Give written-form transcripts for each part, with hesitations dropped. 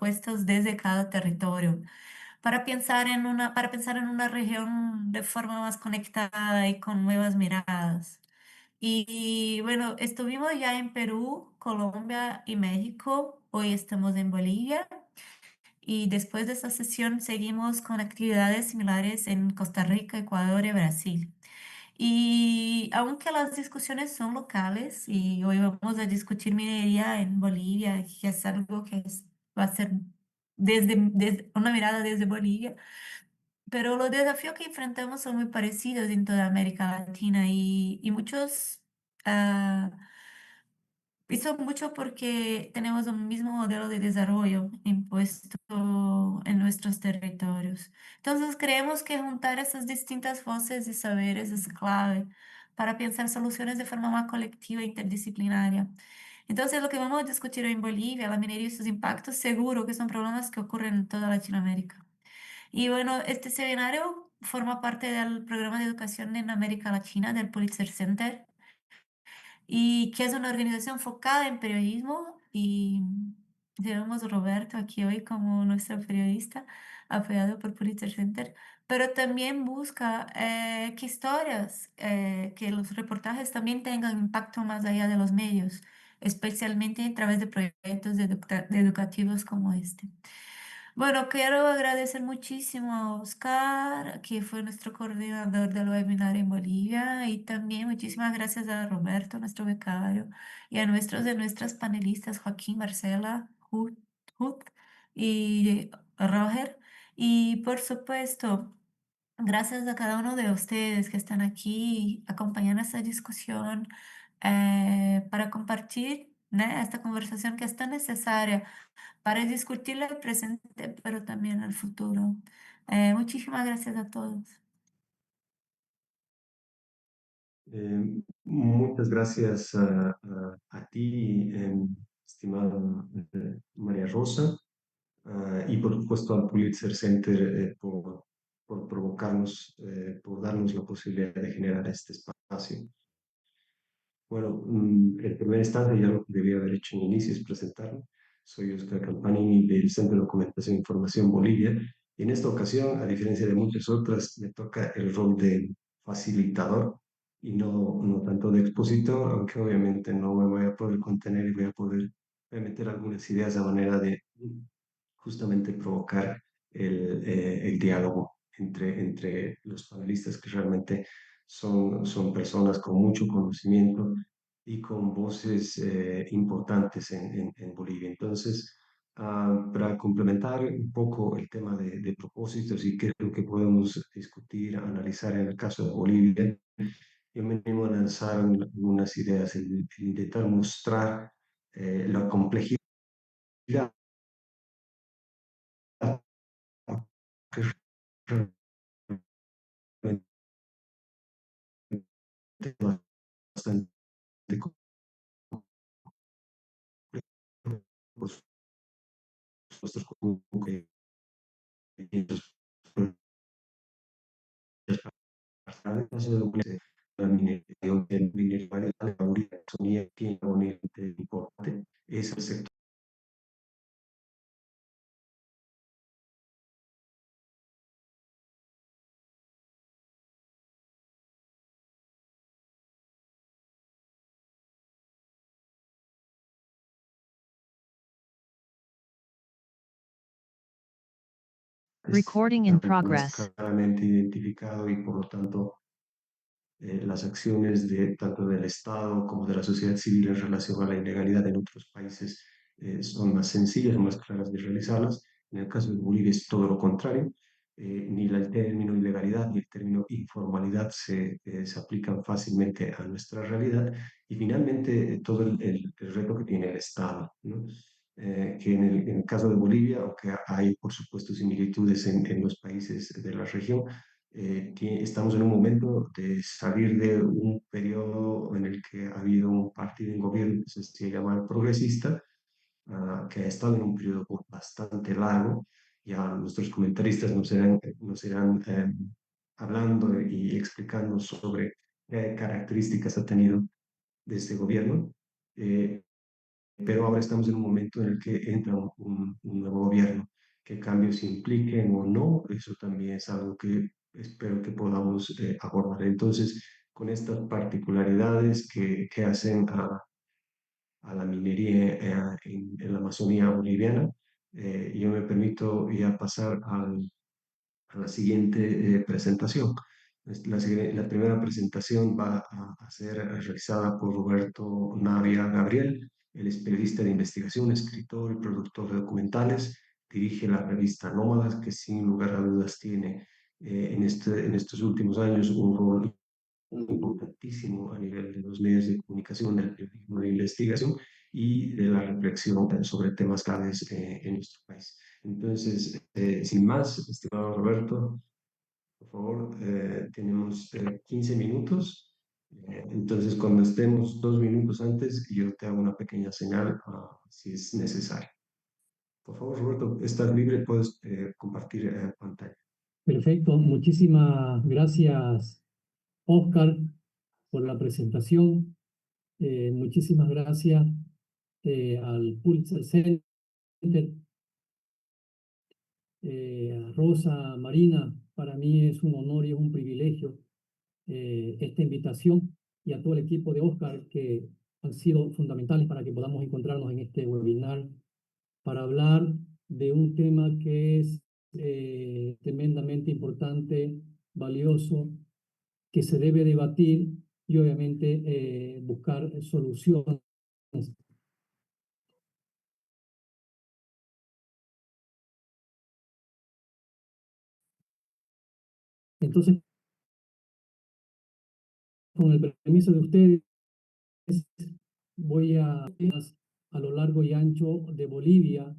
propuestas desde cada territorio para pensar en una región de forma más conectada y con nuevas miradas. Y bueno, estuvimos ya en Perú, Colombia y México. Hoy estamos en Bolivia. Y después de esta sesión seguimos con actividades similares en Costa Rica, Ecuador y Brasil. Y aunque las discusiones son locales, y hoy vamos a discutir minería en Bolivia, que es algo va a ser desde una mirada desde Bolivia, pero los desafíos que enfrentamos son muy parecidos en toda América Latina y muchos... ah, hizo mucho porque tenemos un mismo modelo de desarrollo impuesto en nuestros territorios. Entonces, creemos que juntar esas distintas voces y saberes es clave para pensar soluciones de forma más colectiva e interdisciplinaria. Entonces, lo que vamos a discutir hoy en Bolivia, la minería y sus impactos, seguro que son problemas que ocurren en toda Latinoamérica. Y bueno, este seminario forma parte del programa de educación en América Latina del Pulitzer Center y que es una organización enfocada en periodismo y tenemos a Roberto aquí hoy como nuestro periodista apoyado por Pulitzer Center, pero también busca que historias, que los reportajes también tengan impacto más allá de los medios, especialmente a través de proyectos educativos como este. Bueno, quiero agradecer muchísimo a Oscar, que fue nuestro coordinador del webinar en Bolivia, y también muchísimas gracias a Roberto, nuestro becario, y a nuestros de nuestras panelistas, Joaquín, Marcela, Hut y Roger. Y por supuesto, gracias a cada uno de ustedes que están aquí acompañando esta discusión para compartir, ¿no?, esta conversación que es tan necesaria para discutir el presente, pero también el futuro. Muchísimas gracias a todos. Muchas gracias a ti, estimada María Rosa, y por supuesto al Pulitzer Center por provocarnos, por darnos la posibilidad de generar este espacio. Bueno, en primera instancia, ya lo que debía haber hecho en inicio es presentarme. Soy Oscar Campanini del Centro de Documentación e Información Bolivia. Y en esta ocasión, a diferencia de muchas otras, me toca el rol de facilitador y no tanto de expositor, aunque obviamente no me voy a poder contener y voy a meter algunas ideas a manera de justamente provocar el diálogo entre los panelistas que realmente son personas con mucho conocimiento y con voces importantes en Bolivia. Entonces, para complementar un poco el tema de propósitos y qué es lo que podemos discutir, analizar en el caso de Bolivia, yo me animo a lanzar unas ideas, el intentar mostrar la complejidad que realmente es bastante complejo por supuesto, como que para el caso de la minería tiene un nivel importante, es el sector. Recording in Más progress. claramente identificado y por lo tanto las acciones de, tanto del Estado como de la sociedad civil en relación a la ilegalidad en otros países son más sencillas, más claras de realizarlas. En el caso de Bolivia es todo lo contrario. Ni el término ilegalidad ni el término informalidad se aplican fácilmente a nuestra realidad. Y finalmente, todo el reto que tiene el Estado, ¿no? Que en el caso de Bolivia, aunque hay por supuesto similitudes en los países de la región, estamos en un momento de salir de un periodo en el que ha habido un partido en gobierno que se llama progresista, que ha estado en un periodo bastante largo. Ya nuestros comentaristas nos irán hablando y explicando sobre qué características ha tenido de este gobierno. Eh, pero ahora estamos en un momento en el que entra un nuevo gobierno. ¿Qué cambios impliquen o no? Eso también es algo que espero que podamos abordar. Entonces, con estas particularidades que hacen a la minería en la Amazonía boliviana, yo me permito ya pasar a la siguiente presentación. La primera presentación va a ser realizada por Roberto Navia Gabriel. Él es periodista de investigación, escritor y productor de documentales. Dirige la revista Nómadas, que sin lugar a dudas tiene en estos últimos años un rol importantísimo a nivel de los medios de comunicación, del periodismo de investigación y de la reflexión sobre temas claves en nuestro país. Entonces, sin más, estimado Roberto, por favor, tenemos 15 minutos. Entonces, cuando estemos 2 minutos antes, yo te hago una pequeña señal si es necesario. Por favor, Roberto, estás libre, puedes compartir pantalla. Perfecto, muchísimas gracias, Oscar, por la presentación. Muchísimas gracias al Pulitzer Center, a Rosa, Marina. Para mí es un honor y es un privilegio esta invitación, y a todo el equipo de Oscar que han sido fundamentales para que podamos encontrarnos en este webinar para hablar de un tema que es tremendamente importante, valioso, que se debe debatir y obviamente buscar soluciones. Entonces, con el permiso de ustedes, voy a lo largo y ancho de Bolivia,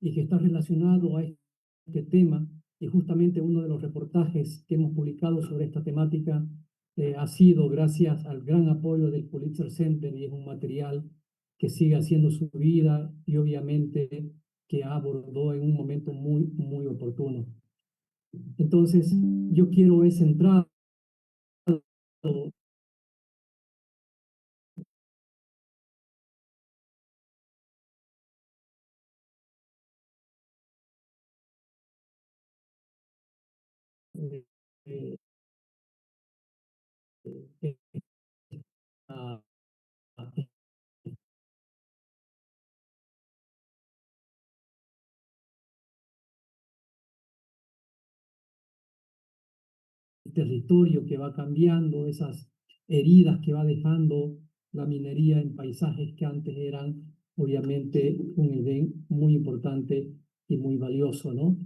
y que está relacionado a este tema, y justamente uno de los reportajes que hemos publicado sobre esta temática ha sido gracias al gran apoyo del Pulitzer Center, y es un material que sigue haciendo su vida y obviamente que abordó en un momento muy, muy oportuno. Entonces, yo quiero centrar eh, eh, a, a territorio que va cambiando, esas heridas que va dejando la minería en paisajes que antes eran obviamente un Edén muy importante y muy valioso, ¿no?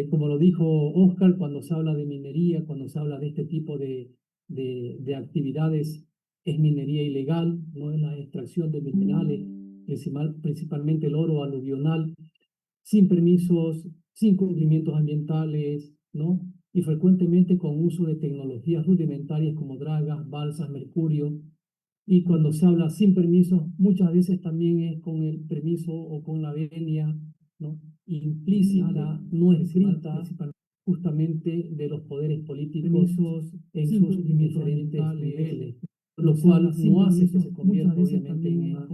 Como lo dijo Oscar, cuando se habla de minería, cuando se habla de este tipo de actividades, es minería ilegal, no es la extracción de minerales, principalmente el oro aluvional, sin permisos, sin cumplimientos ambientales, ¿no? Y frecuentemente con uso de tecnologías rudimentarias como dragas, balsas, mercurio. Y cuando se habla sin permiso, muchas veces también es con el permiso o con la venia, ¿no? Implícita, no escrita, justamente de los poderes políticos en sus diferentes niveles, lo cual no hace que se convierta obviamente en una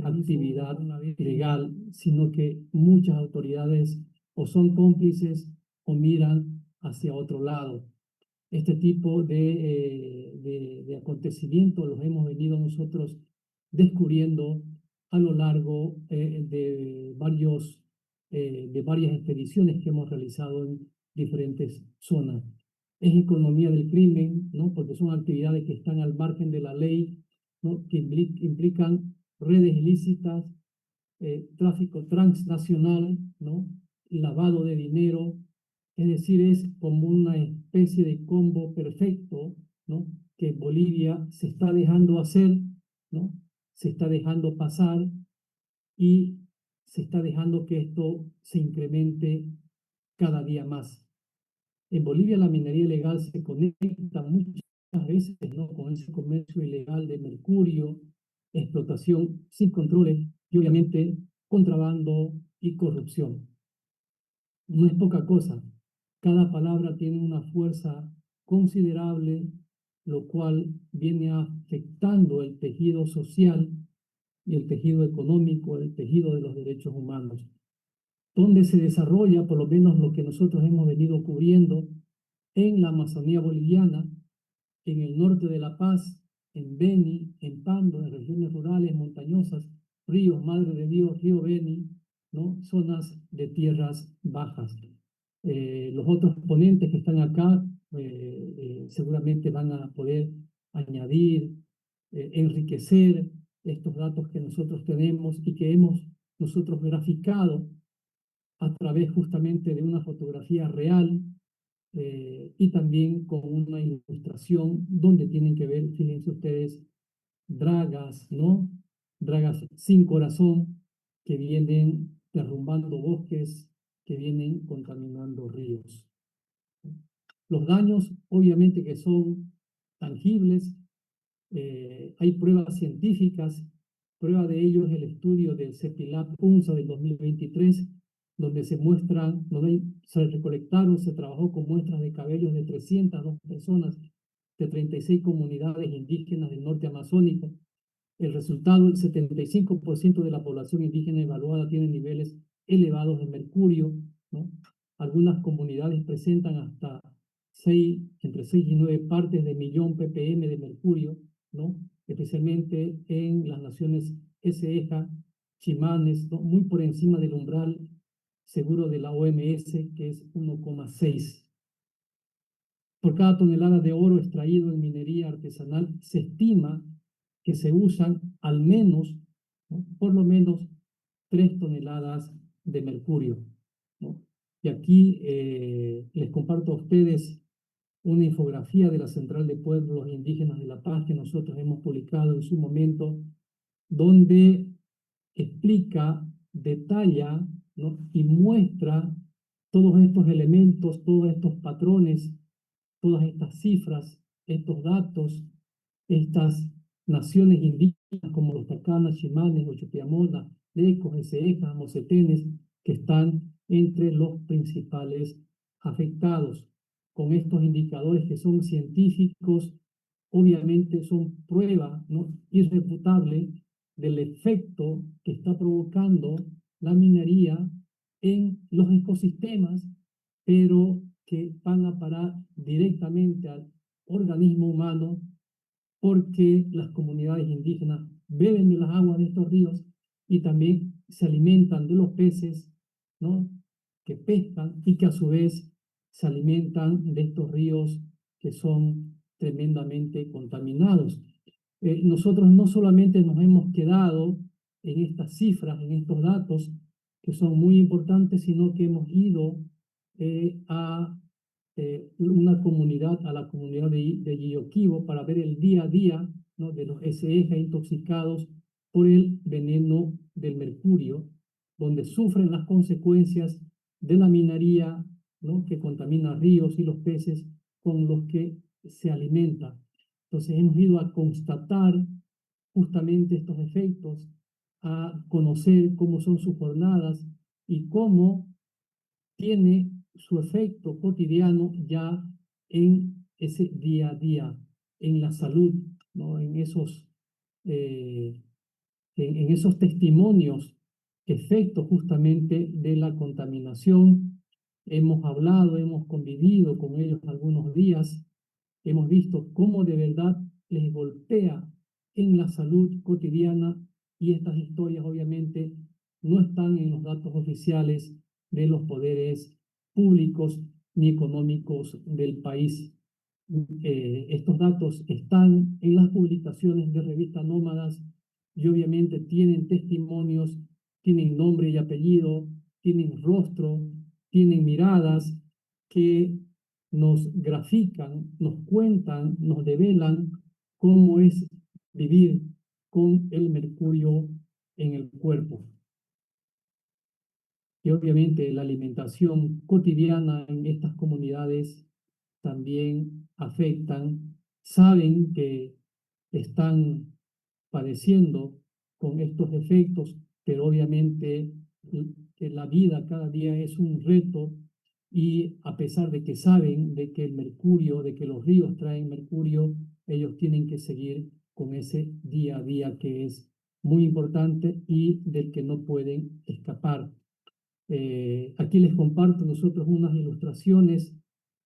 actividad legal, sino que muchas autoridades o son cómplices o miran hacia otro lado. Este tipo de acontecimientos los hemos venido nosotros descubriendo a lo largo de varias expediciones que hemos realizado en diferentes zonas. Es economía del crimen, ¿no? Porque son actividades que están al margen de la ley, ¿no? Que implican redes ilícitas, tráfico transnacional, ¿no? Lavado de dinero, es decir, es como una especie de combo perfecto, ¿no? Que Bolivia se está dejando hacer, ¿no? Se está dejando pasar, y se está dejando que esto se incremente cada día más. En Bolivia la minería ilegal se conecta muchas veces, ¿no? Con ese comercio ilegal de mercurio, explotación sin controles y obviamente contrabando y corrupción. No es poca cosa. Cada palabra tiene una fuerza considerable, lo cual viene afectando el tejido social y el tejido económico, el tejido de los derechos humanos, donde se desarrolla por lo menos lo que nosotros hemos venido cubriendo en la Amazonía boliviana, en el norte de La Paz, en Beni, en Pando, en regiones rurales, montañosas, ríos, Madre de Dios, río Beni, ¿no? Zonas de tierras bajas. Los otros ponentes que están acá seguramente van a poder añadir, enriquecer estos datos que nosotros tenemos y que hemos nosotros graficado a través justamente de una fotografía real y también con una ilustración donde tienen que ver, fíjense ustedes, dragas, ¿no? Dragas sin corazón que vienen derrumbando bosques, que vienen contaminando ríos. Los daños, obviamente, que son tangibles, hay pruebas científicas, prueba de ello es el estudio del CEPILAB UNSA del 2023, donde se muestran, donde se recolectaron, se trabajó con muestras de cabellos de 302 personas de 36 comunidades indígenas del norte amazónico. El resultado, el 75% de la población indígena evaluada tiene niveles elevados de mercurio, ¿no? Algunas comunidades presentan hasta entre 6 y 9 partes de millón ppm de mercurio, ¿no? Especialmente en las naciones SEJA, Chimanes, ¿no? Muy por encima del umbral seguro de la OMS, que es 1,6. Por cada tonelada de oro extraído en minería artesanal, se estima que se usan al menos, ¿no? Por lo menos 3 toneladas de mercurio, ¿no? Y aquí les comparto a ustedes una infografía de la Central de Pueblos Indígenas de La Paz que nosotros hemos publicado en su momento, donde explica, detalla, ¿no? Y muestra todos estos elementos, todos estos patrones, todas estas cifras, estos datos, estas naciones indígenas como los Tacanas, Chimanes, Ochopiamona, Lecos, Esejas, Mocetenes, que están entre los principales afectados. Con estos indicadores que son científicos, obviamente son prueba, ¿no? Irrefutable del efecto que está provocando la minería en los ecosistemas, pero que van a parar directamente al organismo humano porque las comunidades indígenas beben de las aguas de estos ríos y también se alimentan de los peces, ¿no? Que pescan y que a su vez se alimentan de estos ríos que son tremendamente contaminados. Nosotros no solamente nos hemos quedado en estas cifras, en estos datos, que son muy importantes, sino que hemos ido a a la comunidad de Yiyoquibo, para ver el día a día, ¿no? De los SEJ intoxicados por el veneno del mercurio, donde sufren las consecuencias de la minería, ¿no? Que contamina ríos y los peces con los que se alimenta. Entonces hemos ido a constatar justamente estos efectos, a conocer cómo son sus jornadas y cómo tiene su efecto cotidiano ya en ese día a día, en la salud, ¿no? En esos testimonios, efectos justamente de la contaminación. Hemos hablado, hemos convivido con ellos algunos días, hemos visto cómo de verdad les golpea en la salud cotidiana, y estas historias obviamente no están en los datos oficiales de los poderes públicos ni económicos del país. Estos datos están en las publicaciones de revistas nómadas y obviamente tienen testimonios, tienen nombre y apellido, tienen rostro, tienen miradas que nos grafican, nos cuentan, nos develan cómo es vivir con el mercurio en el cuerpo. Y obviamente la alimentación cotidiana en estas comunidades también afectan, saben que están padeciendo con estos efectos, pero obviamente que la vida cada día es un reto, y a pesar de que saben de que el mercurio, de que los ríos traen mercurio, ellos tienen que seguir con ese día a día que es muy importante y del que no pueden escapar. Aquí les comparto nosotros unas ilustraciones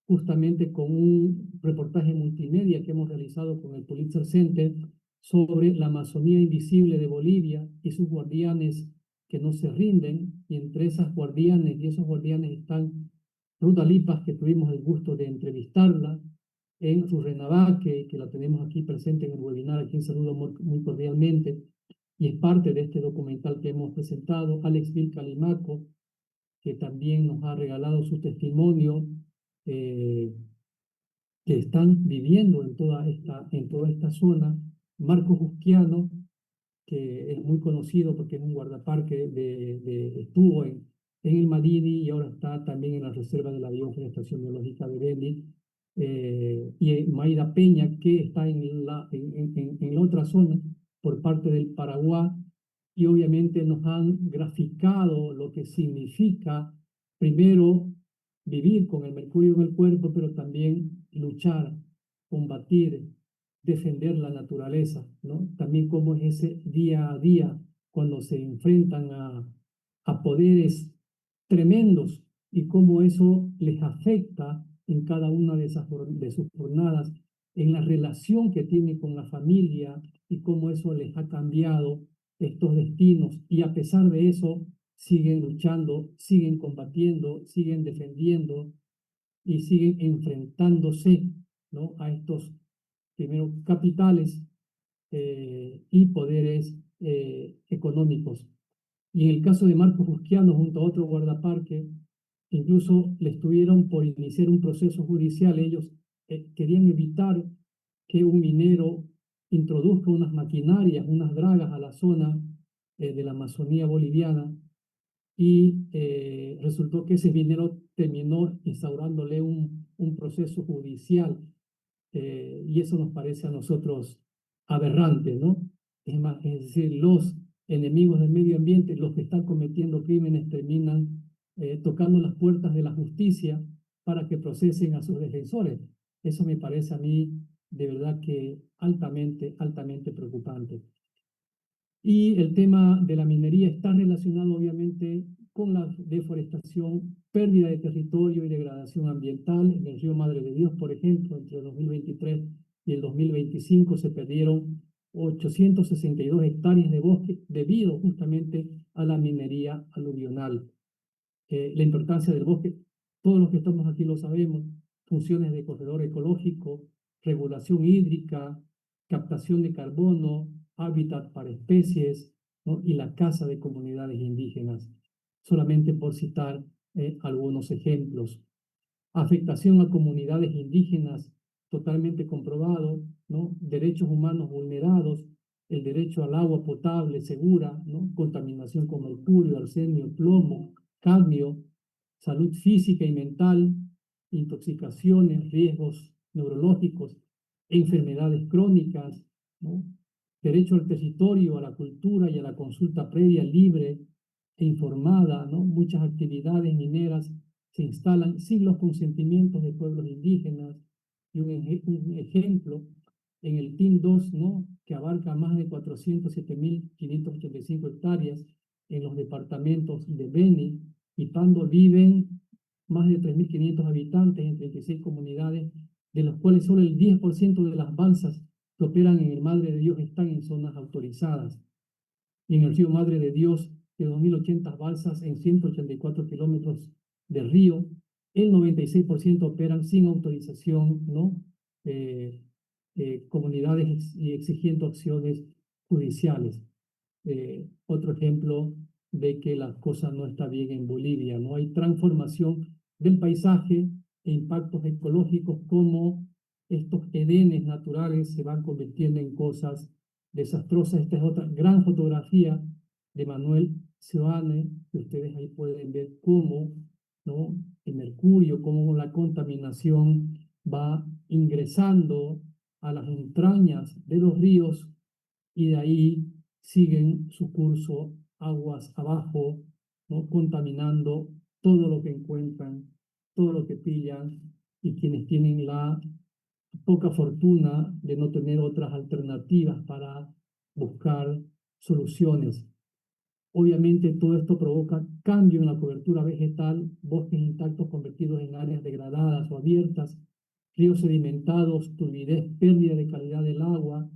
justamente con un reportaje multimedia que hemos realizado con el Pulitzer Center sobre la Amazonía invisible de Bolivia y sus guardianes que no se rinden. Y entre esas guardianes y esos guardianes están Ruta Lipas, que tuvimos el gusto de entrevistarla, en Rurrenabaque, que la tenemos aquí presente en el webinar, a quien saludo muy cordialmente, y es parte de este documental que hemos presentado. Alex Calimaco, que también nos ha regalado su testimonio, que están viviendo en toda esta zona. Marco Jusquiano, que es muy conocido porque es un guardaparque estuvo en el Madini y ahora está también en la reserva de la Biosfera Biológica de Beni. Y Maida Peña, que está en la otra zona por parte del Paraguay, y obviamente nos han graficado lo que significa, primero, vivir con el mercurio en el cuerpo, pero también luchar, combatir, defender la naturaleza, ¿no? También cómo es ese día a día cuando se enfrentan a poderes tremendos y cómo eso les afecta en cada una de sus jornadas, en la relación que tienen con la familia y cómo eso les ha cambiado estos destinos. Y a pesar de eso, siguen luchando, siguen combatiendo, siguen defendiendo y siguen enfrentándose, ¿no?, a estos primero capitales y poderes económicos. Y en el caso de Marcos Busquiano, junto a otro guardaparque, incluso le estuvieron por iniciar un proceso judicial. Ellos querían evitar que un minero introduzca unas maquinarias, unas dragas a la zona de la Amazonía boliviana, y resultó que ese minero terminó instaurándole un proceso judicial, y eso nos parece a nosotros aberrante, ¿no? Es más, es decir, los enemigos del medio ambiente, los que están cometiendo crímenes, terminan tocando las puertas de la justicia para que procesen a sus defensores. Eso me parece a mí de verdad que altamente, altamente preocupante. Y el tema de la minería está relacionado obviamente con la deforestación, pérdida de territorio y degradación ambiental. En el río Madre de Dios, por ejemplo, entre el 2023 y el 2025 se perdieron 862 hectáreas de bosque debido justamente a la minería aluvional. La importancia del bosque, todos los que estamos aquí lo sabemos: funciones de corredor ecológico, regulación hídrica, captación de carbono, hábitat para especies, ¿no?, y la caza de comunidades indígenas, solamente por citar algunos ejemplos. Afectación a comunidades indígenas, totalmente comprobado, ¿no? Derechos humanos vulnerados, el derecho al agua potable, segura, ¿no? Contaminación con mercurio, arsenio, plomo, cadmio, salud física y mental, intoxicaciones, riesgos neurológicos, enfermedades crónicas, ¿no? Derecho al territorio, a la cultura y a la consulta previa, libre e informada, ¿no? Muchas actividades mineras se instalan sin los consentimientos de pueblos indígenas. Y un ejemplo, en el TIN 2, ¿no?, que abarca más de 407.585 hectáreas en los departamentos de Beni y Pando, viven más de 3.500 habitantes en 36 comunidades, de los cuales solo el 10% de las balsas que operan en el Madre de Dios están en zonas autorizadas. Y en el río Madre de Dios, de 2.080 balsas en 184 kilómetros del río, el 96% operan sin autorización, ¿no? Comunidades y exigiendo acciones judiciales. Otro ejemplo de que la cosa no está bien en Bolivia, ¿no? Hay transformación del paisaje e impactos ecológicos, como estos edenes naturales se van convirtiendo en cosas desastrosas. Esta es otra gran fotografía de Manuel Seoane, que ustedes ahí pueden ver cómo, ¿no?, el mercurio, cómo la contaminación va ingresando a las entrañas de los ríos y de ahí siguen su curso aguas abajo, ¿no?, contaminando todo lo que encuentran, todo lo que pillan, y quienes tienen la poca fortuna de no tener otras alternativas para buscar soluciones. Obviamente todo esto provoca cambio en la cobertura vegetal, bosques intactos convertidos en áreas degradadas o abiertas, ríos sedimentados, turbidez, pérdida de calidad del agua,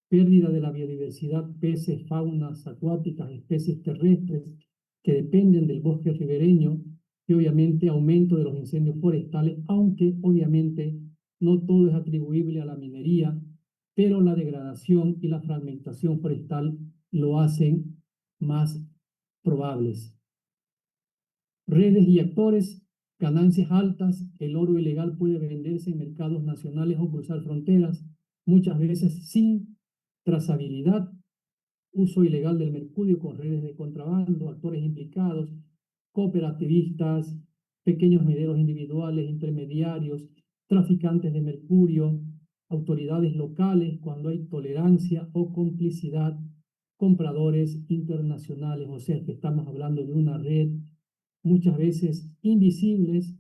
pérdida de la biodiversidad, peces, faunas acuáticas, especies terrestres que dependen del bosque ribereño y obviamente aumento de los incendios forestales, aunque obviamente no todo es atribuible a la minería, pero la degradación y la fragmentación forestal lo hacen más probables. Redes y actores, ganancias altas, el oro ilegal puede venderse en mercados nacionales o cruzar fronteras, muchas veces sin trazabilidad, uso ilegal del mercurio con redes de contrabando, actores implicados, cooperativistas, pequeños mineros individuales, intermediarios, traficantes de mercurio, autoridades locales cuando hay tolerancia o complicidad, compradores internacionales, o sea que estamos hablando de una red muchas veces invisibles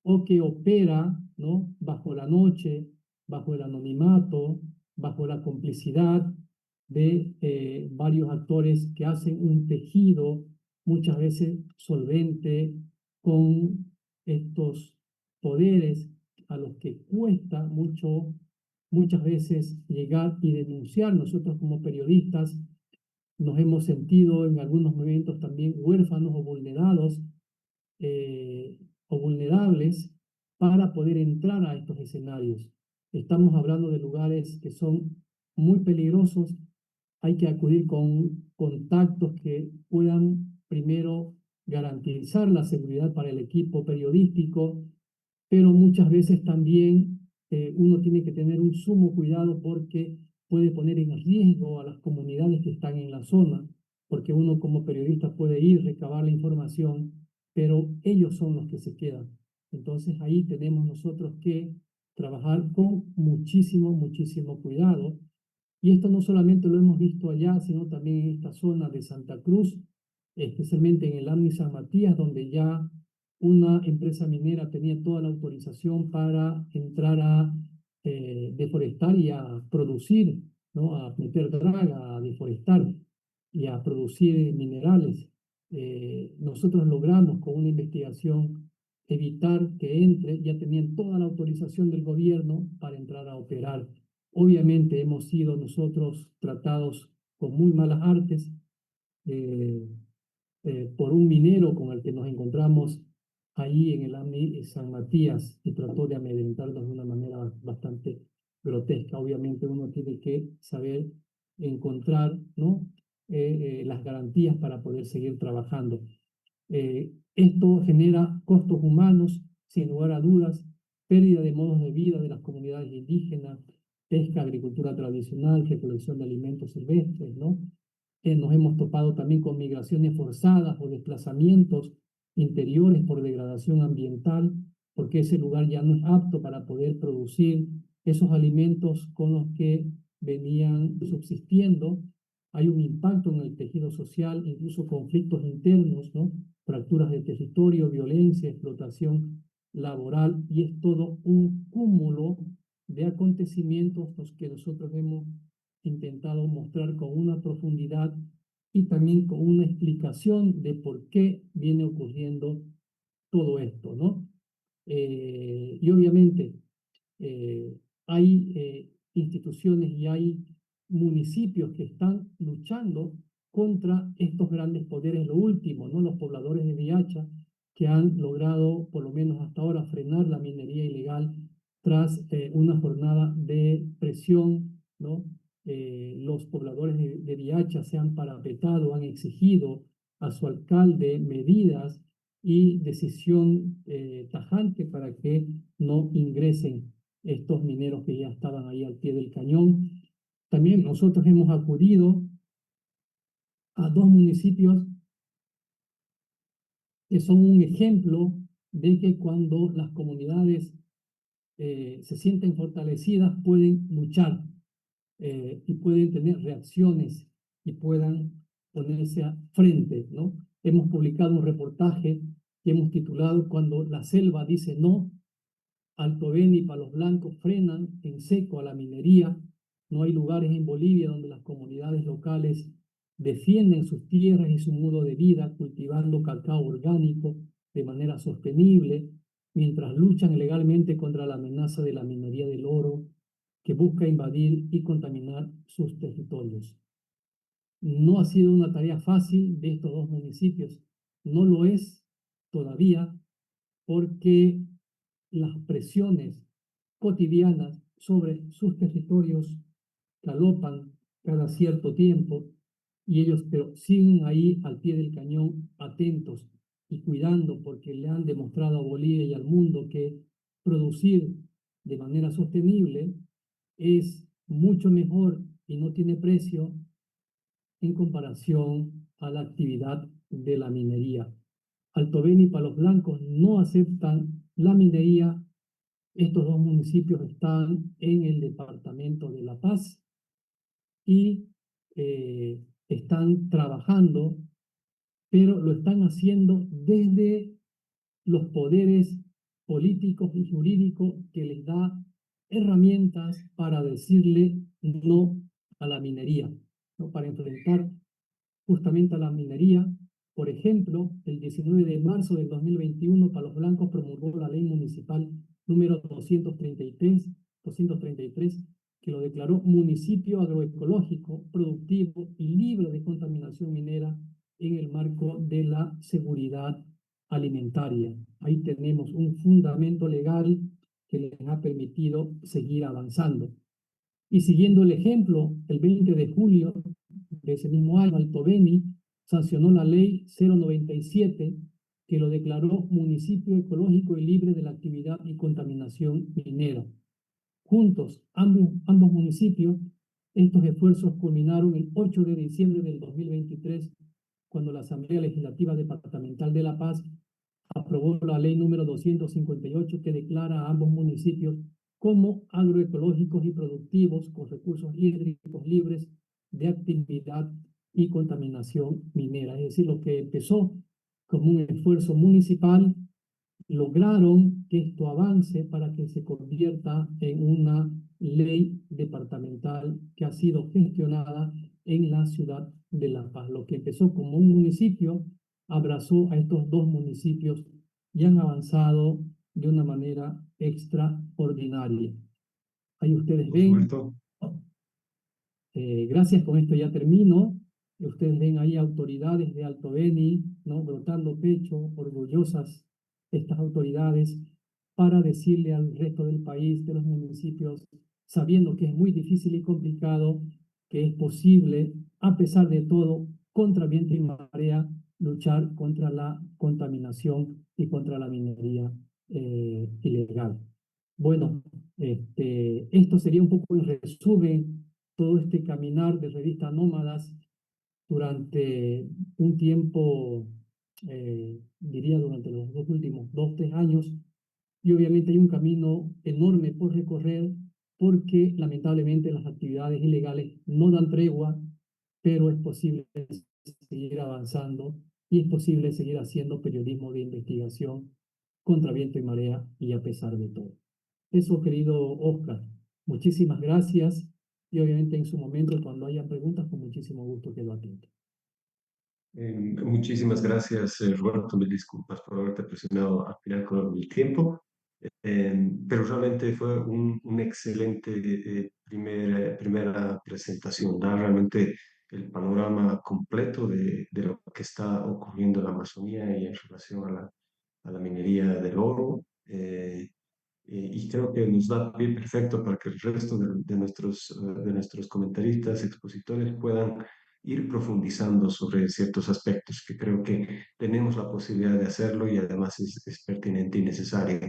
o que opera, ¿no?, bajo la noche, bajo el anonimato, bajo la complicidad de varios actores que hacen un tejido muchas veces solvente con estos poderes a los que cuesta mucho, muchas veces llegar y denunciar. Nosotros como periodistas nos hemos sentido en algunos momentos también huérfanos o vulnerados o vulnerables para poder entrar a estos escenarios. Estamos hablando de lugares que son muy peligrosos. Hay que acudir con contactos que puedan primero garantizar la seguridad para el equipo periodístico, pero muchas veces también uno tiene que tener un sumo cuidado porque puede poner en riesgo a las comunidades que están en la zona, porque uno como periodista puede ir, recabar la información, pero ellos son los que se quedan. Entonces ahí tenemos nosotros que trabajar con muchísimo, muchísimo cuidado. Y esto no solamente lo hemos visto allá, sino también en esta zona de Santa Cruz, especialmente en el AMNI San Matías, donde ya una empresa minera tenía toda la autorización para entrar a deforestar y a producir, ¿no?, a meter draga, a deforestar y a producir minerales. Nosotros logramos con una investigación evitar que entre, ya tenían toda la autorización del gobierno para entrar a operar. Obviamente hemos sido nosotros tratados con muy malas artes eh, por un minero con el que nos encontramos ahí en el AMNI San Matías y trató de amedrentarnos de una manera bastante grotesca. Obviamente uno tiene que saber encontrar, ¿no?, las garantías para poder seguir trabajando. Esto genera costos humanos, sin lugar a dudas, pérdida de modos de vida de las comunidades indígenas, pesca, agricultura tradicional, recolección de alimentos silvestres, ¿no? Nos hemos topado también con migraciones forzadas o desplazamientos interiores por degradación ambiental, porque ese lugar ya no es apto para poder producir esos alimentos con los que venían subsistiendo. Hay un impacto en el tejido social, incluso conflictos internos, ¿no?, fracturas de territorio, violencia, explotación laboral, y es todo un cúmulo de acontecimientos los que nosotros hemos intentado mostrar con una profundidad y también con una explicación de por qué viene ocurriendo todo esto, ¿no? Y obviamente hay instituciones y hay municipios que están luchando contra estos grandes poderes, lo último, ¿no?, los pobladores de Viacha, que han logrado, por lo menos hasta ahora, frenar la minería ilegal tras una jornada de presión, ¿no? Los pobladores de Viacha se han parapetado, han exigido a su alcalde medidas y decisión tajante para que no ingresen estos mineros que ya estaban ahí al pie del cañón. También nosotros hemos acudido a dos municipios que son un ejemplo de que cuando las comunidades se sienten fortalecidas pueden luchar y pueden tener reacciones y puedan ponerse a frente, ¿no? Hemos publicado un reportaje que hemos titulado Cuando la selva dice no. Alto Beni y Palos Blancos frenan en seco a la minería. No hay lugares en Bolivia donde las comunidades locales defienden sus tierras y su modo de vida cultivando cacao orgánico de manera sostenible, mientras luchan legalmente contra la amenaza de la minería del oro que busca invadir y contaminar sus territorios. No ha sido una tarea fácil de estos dos municipios, no lo es todavía porque las presiones cotidianas sobre sus territorios galopan cada cierto tiempo y ellos pero siguen ahí al pie del cañón atentos y cuidando porque le han demostrado a Bolivia y al mundo que producir de manera sostenible es mucho mejor y no tiene precio en comparación a la actividad de la minería. Alto Beni y Palos Blancos no aceptan la minería. Estos dos municipios están en el departamento de La Paz y están trabajando, pero lo están haciendo desde los poderes políticos y jurídicos que les da herramientas para decirle no a la minería, ¿no? Para enfrentar justamente a la minería. Por ejemplo, el 19 de marzo del 2021, Palos Blancos promulgó la ley municipal número 233, que lo declaró municipio agroecológico, productivo y libre de contaminación minera en el marco de la seguridad alimentaria. Ahí tenemos un fundamento legal que les ha permitido seguir avanzando. Y siguiendo el ejemplo, el 20 de julio de ese mismo año, Alto Beni sancionó la ley 097 que lo declaró municipio ecológico y libre de la actividad y contaminación minera. Juntos, ambos municipios, estos esfuerzos culminaron el 8 de diciembre del 2023, cuando la Asamblea Legislativa Departamental de La Paz aprobó la ley número 258 que declara a ambos municipios como agroecológicos y productivos con recursos hídricos libres de actividad y contaminación minera. Es decir, lo que empezó como un esfuerzo municipal, lograron que esto avance para que se convierta en una ley departamental que ha sido gestionada en la ciudad de La Paz. Lo que empezó como un municipio abrazó a estos dos municipios y han avanzado de una manera extraordinaria. Ahí ustedes ven, Roberto. gracias, con esto ya termino. Ustedes ven ahí autoridades de Alto Beni, ¿no? Brotando pecho, orgullosas estas autoridades, para decirle al resto del país, de los municipios, sabiendo que es muy difícil y complicado, que es posible, a pesar de todo, contra viento y marea, luchar contra la contaminación y contra la minería ilegal. Bueno, esto sería un poco en resumen todo este caminar de revista Nómadas durante un tiempo, diría durante los dos últimos 2, 3 años, y obviamente hay un camino enorme por recorrer porque lamentablemente las actividades ilegales no dan tregua, pero es posible seguir avanzando y es posible seguir haciendo periodismo de investigación contra viento y marea y a pesar de todo. Eso, querido Oscar, muchísimas gracias y obviamente en su momento cuando haya preguntas con muchísimo gusto quedo atento. Muchísimas gracias, Roberto. Mil disculpas por haberte presionado al final con el tiempo. Pero realmente fue un excelente primera presentación, da realmente el panorama completo de lo que está ocurriendo en la Amazonía y en relación a la minería del oro. Y creo que nos da pie perfecto para que el resto de nuestros comentaristas, expositores puedan ir profundizando sobre ciertos aspectos que creo que tenemos la posibilidad de hacerlo y además es pertinente y necesario.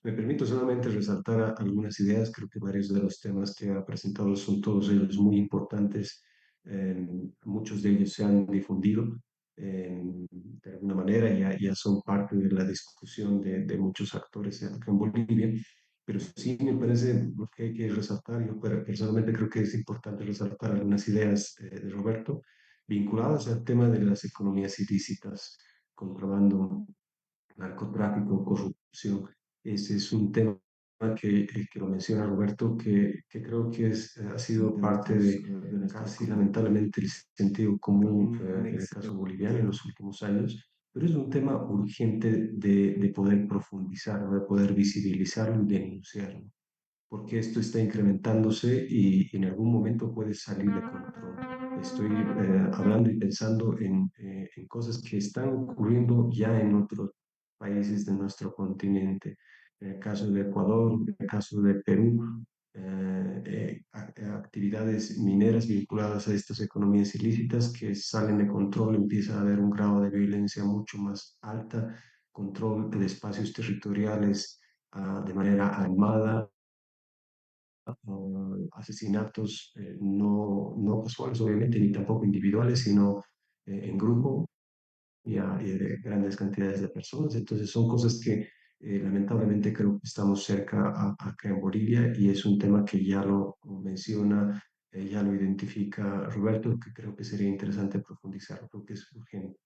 Me permito solamente resaltar algunas ideas. Creo que varios de los temas que ha presentado son todos ellos muy importantes. Muchos de ellos se han difundido de alguna manera, ya son parte de la discusión de muchos actores acá en Bolivia. Pero sí me parece lo que hay que resaltar. Yo personalmente creo que es importante resaltar algunas ideas de Roberto vinculadas al tema de las economías ilícitas, contrabando, narcotráfico, corrupción. Ese es un tema que lo menciona Roberto, que creo que ha sido parte de casi lamentablemente el sentido común en el caso boliviano en los últimos años, pero es un tema urgente de poder profundizar, de poder visibilizarlo y denunciarlo, porque esto está incrementándose y en algún momento puede salir de control. Estoy hablando y pensando en cosas que están ocurriendo ya en otros países de nuestro continente. En el caso de Ecuador, en el caso de Perú, actividades mineras vinculadas a estas economías ilícitas que salen de control, empieza a haber un grado de violencia mucho más alta, control de espacios territoriales de manera armada, asesinatos no casuales, obviamente, ni tampoco individuales, sino en grupo y de grandes cantidades de personas. Entonces son cosas que lamentablemente creo que estamos cerca acá en Bolivia y es un tema que ya lo menciona, ya lo identifica Roberto, que creo que sería interesante profundizar, creo que es urgente.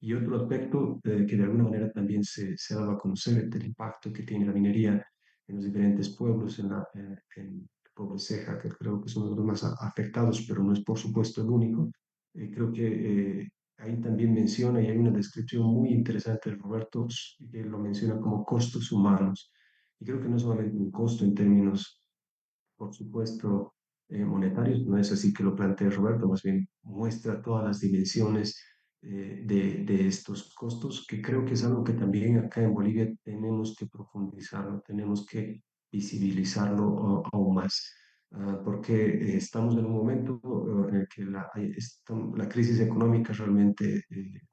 Y otro aspecto que de alguna manera también se ha dado a conocer el impacto que tiene la minería en los diferentes pueblos, en el pueblo Ceja, que creo que es uno de los más afectados, pero no es por supuesto el único. Creo que ahí también menciona y hay una descripción muy interesante de Roberto que lo menciona como costos humanos. Y creo que no es solamente un costo en términos por supuesto, monetarios. No es así que lo plantea Roberto, más bien muestra todas las dimensiones de estos costos, que creo que es algo que también acá en Bolivia tenemos que profundizarlo, tenemos que visibilizarlo aún más. Porque estamos en un momento en el que la crisis económica realmente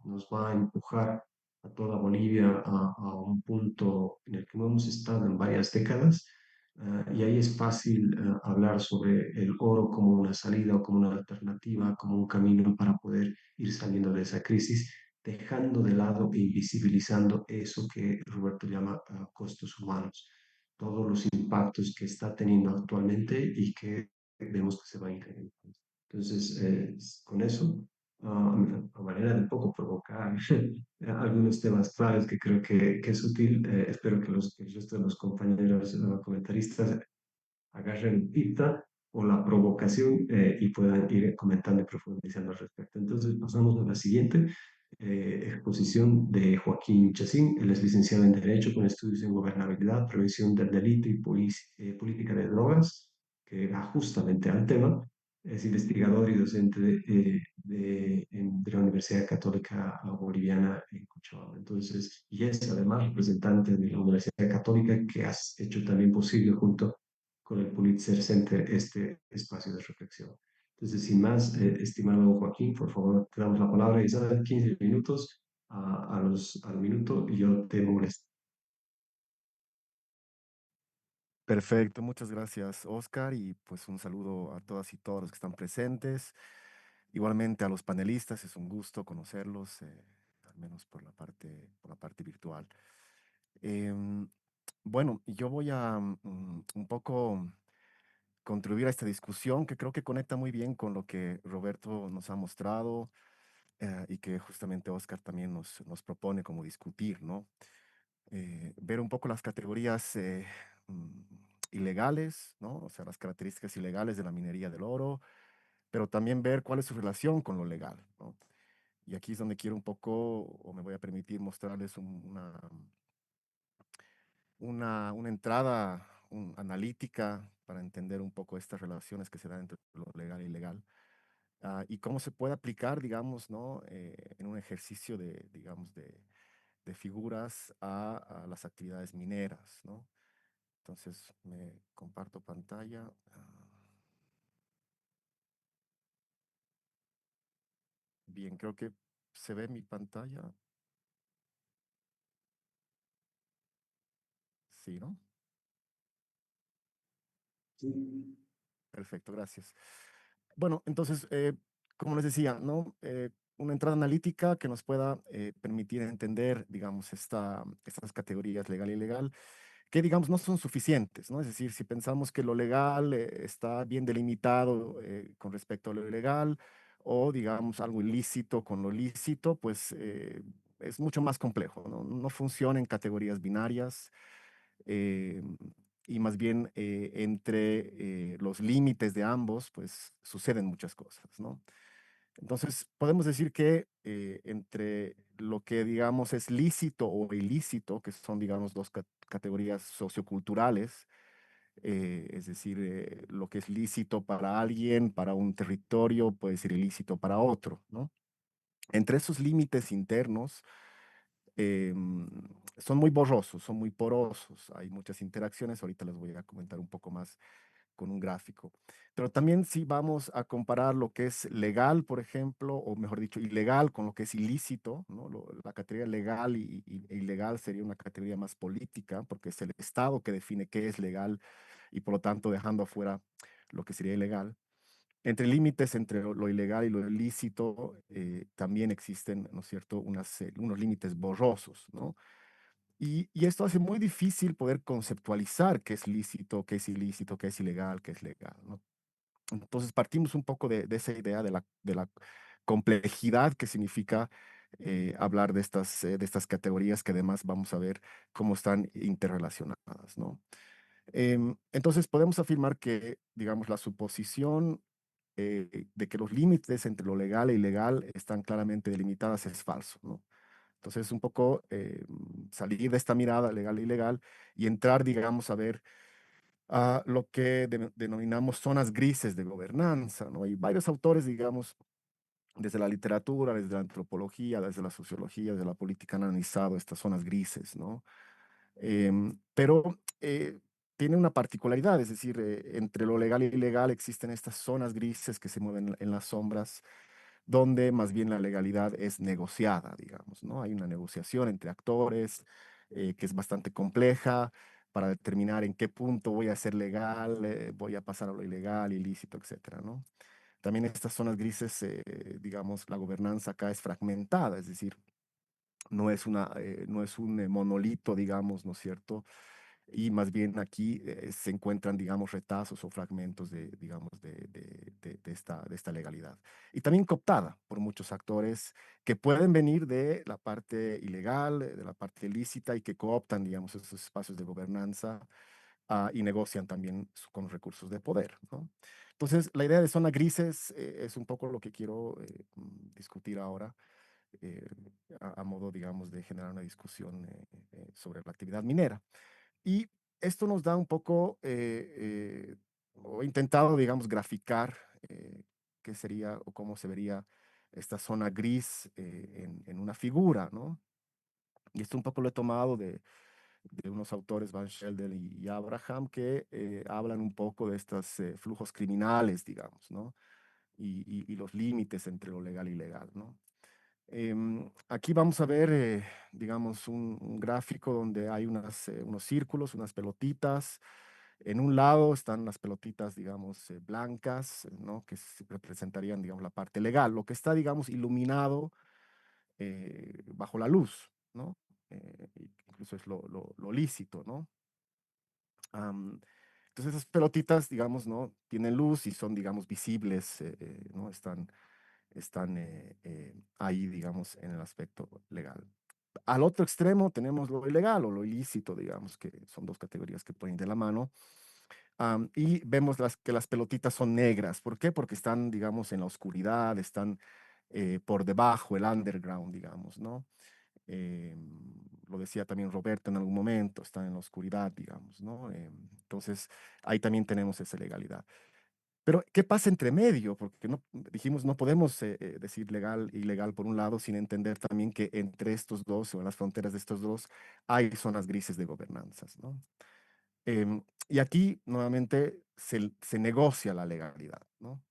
nos va a empujar a toda Bolivia a un punto en el que no hemos estado en varias décadas. Y ahí es fácil hablar sobre el oro como una salida o como una alternativa, como un camino para poder ir saliendo de esa crisis, dejando de lado e invisibilizando eso que Roberto llama costos humanos, todos los impactos que está teniendo actualmente y que vemos que se va a incrementar. Entonces, con eso, a manera de un poco provocar algunos temas claves que creo que es útil. Espero que el resto de los compañeros comentaristas agarren pista o la provocación y puedan ir comentando y profundizando al respecto. Entonces pasamos a la siguiente exposición de Joaquín Chacín. Él es licenciado en Derecho con estudios en Gobernabilidad, Prevención del Delito y Política de Drogas, que va justamente al tema. Es investigador y docente de la Universidad Católica Boliviana en Cochabamba. Entonces, y es además representante de la Universidad Católica que has hecho también posible junto con el Pulitzer Center este espacio de reflexión. Entonces, sin más, estimado Joaquín, por favor, te damos la palabra y sabes, 15 minutos al minuto y yo te molesto. Perfecto, muchas gracias, Oscar, y pues un saludo a todas y todos los que están presentes. Igualmente a los panelistas, es un gusto conocerlos, al menos por la parte virtual. Em, bueno, yo voy a un poco contribuir a esta discusión que creo que conecta muy bien con lo que Roberto nos ha mostrado y que justamente Oscar también nos propone como discutir, ¿no? Ver un poco las categorías mm, ilegales, ¿no? O sea, las características ilegales de la minería del oro, pero también ver cuál es su relación con lo legal, ¿no? Y aquí es donde quiero un poco, o me voy a permitir mostrarles una entrada analítica para entender un poco estas relaciones que se dan entre lo legal y ilegal. Y cómo se puede aplicar, digamos, ¿no? En un ejercicio digamos, de figuras a las actividades mineras, ¿no? Entonces, me comparto pantalla. Bien, creo que se ve mi pantalla. Sí, ¿no? Sí. Perfecto, gracias. Bueno, entonces, como les decía, ¿no? Una entrada analítica que nos pueda permitir entender, digamos, estas categorías legal y ilegal, que, digamos, no son suficientes, ¿no? Es decir, si pensamos que lo legal está bien delimitado con respecto a lo ilegal, o, digamos, algo ilícito con lo lícito, pues es mucho más complejo, ¿no? No funciona en categorías binarias. eh, y más bien entre los límites de ambos, pues suceden muchas cosas, ¿no? Entonces, podemos decir que entre lo que, digamos, es lícito o ilícito, que son, digamos, dos categorías socioculturales, es decir, lo que es lícito para alguien, para un territorio, puede ser ilícito para otro, ¿no? Entre esos límites internos, son muy borrosos, son muy porosos, hay muchas interacciones, ahorita les voy a comentar un poco más con un gráfico. Pero también si vamos a comparar lo que es legal, por ejemplo, o mejor dicho, ilegal con lo que es ilícito, ¿no? La categoría legal e ilegal sería una categoría más política, porque es el Estado que define qué es legal y por lo tanto dejando afuera lo que sería ilegal. Entre límites entre lo ilegal y lo ilícito también existen, ¿no es cierto?, unos límites borrosos, ¿no? Y esto hace muy difícil poder conceptualizar qué es lícito, qué es ilícito, qué es ilegal, qué es legal, ¿no? Entonces partimos un poco de esa idea de la complejidad que significa hablar de estas categorías que además vamos a ver cómo están interrelacionadas, ¿no? Entonces podemos afirmar que, digamos, la suposición de que los límites entre lo legal e ilegal están claramente delimitadas es falso, ¿no? Entonces, un poco salir de esta mirada legal e ilegal y entrar, digamos, a ver lo que denominamos zonas grises de gobernanza, ¿no? Hay varios autores, digamos, desde la literatura, desde la antropología, desde la sociología, desde la política han analizado estas zonas grises, ¿no? Pero tiene una particularidad, es decir, entre lo legal y ilegal existen estas zonas grises que se mueven en las sombras, donde más bien la legalidad es negociada, digamos, ¿no? Hay una negociación entre actores que es bastante compleja para determinar en qué punto voy a ser legal, voy a pasar a lo ilegal, ilícito, etcétera, ¿no? También estas zonas grises, digamos, la gobernanza acá es fragmentada, es decir, no es un monolito, digamos, ¿no es cierto? Y más bien aquí se encuentran, digamos, retazos o fragmentos digamos, de esta legalidad. Y también cooptada por muchos actores que pueden venir de la parte ilegal, de la parte ilícita y que cooptan, digamos, esos espacios de gobernanza y negocian también con los recursos de poder, ¿no? Entonces, la idea de zona grises es un poco lo que quiero discutir ahora eh, a modo, digamos, de generar una discusión sobre la actividad minera. Y esto nos da un poco, o he intentado, digamos, graficar qué sería o cómo se vería esta zona gris en una figura, ¿no? Y esto un poco lo he tomado de unos autores, Van Sheldon y Abraham, que hablan un poco de estos flujos criminales, digamos, ¿no? Y los límites entre lo legal y ilegal, ¿no? Aquí vamos a ver, digamos, un gráfico donde hay unos círculos, unas pelotitas. En un lado están las pelotitas, digamos, blancas, ¿no? Que representarían, digamos, la parte legal, lo que está, digamos, iluminado bajo la luz, ¿no? Incluso es lo lícito, ¿no? Am, entonces esas pelotitas, digamos, ¿no? Tienen luz y son, digamos, visibles, ¿no? Están ahí, digamos, en el aspecto legal. Al otro extremo tenemos lo ilegal o lo ilícito, digamos, que son dos categorías que pueden ir de la mano. Y vemos que las pelotitas son negras. ¿Por qué? Porque están, digamos, en la oscuridad, están por debajo, el underground, digamos, ¿no? Eh, lo decía también Roberto en algún momento, están en la oscuridad, digamos, ¿no? Entonces, ahí también tenemos esa legalidad. Pero, ¿qué pasa entre medio? Porque no, dijimos, no podemos decir legal e ilegal por un lado sin entender también que entre estos dos o en las fronteras de estos dos hay zonas grises de gobernanzas, ¿no? Y aquí nuevamente se negocia la legalidad, ¿no?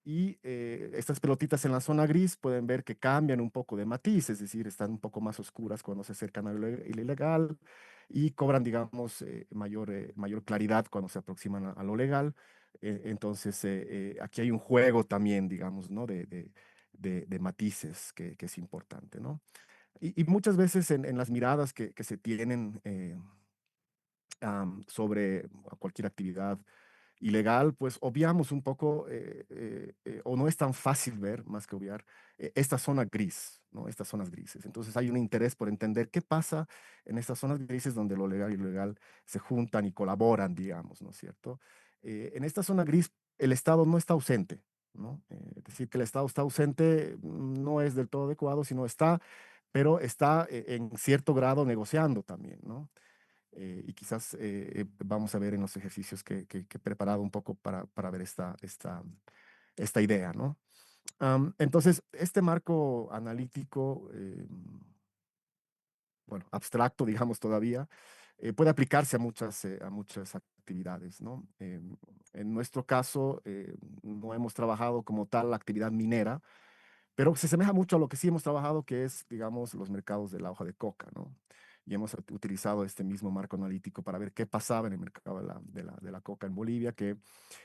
Y estas pelotitas en la zona gris pueden ver que cambian un poco de matiz, es decir, están un poco más oscuras cuando se acercan a lo ilegal y cobran, digamos, mayor claridad cuando se aproximan a lo legal. Entonces, aquí hay un juego también, digamos, ¿no? De matices que es importante, ¿no? Y muchas veces en las miradas que se tienen sobre cualquier actividad ilegal, pues obviamos un poco, o no es tan fácil ver, más que obviar, esta zona gris, ¿no? Estas zonas grises. Entonces hay un interés por entender qué pasa en estas zonas grises donde lo legal y lo ilegal se juntan y colaboran, digamos, ¿no es cierto? En esta zona gris el Estado no está ausente, ¿no? Decir que el Estado está ausente no es del todo adecuado, sino está, pero está en cierto grado negociando también, ¿no? Y quizás vamos a ver en los ejercicios que he preparado un poco para ver esta idea, ¿no? Entonces, este marco analítico, bueno, abstracto, digamos todavía, puede aplicarse a muchas actividades, ¿no? En nuestro caso, no hemos trabajado como tal la actividad minera, pero se asemeja mucho a lo que sí hemos trabajado, que es, digamos, los mercados de la hoja de coca, ¿no? Y hemos utilizado este mismo marco analítico para ver qué pasaba en el mercado de la coca en Bolivia, que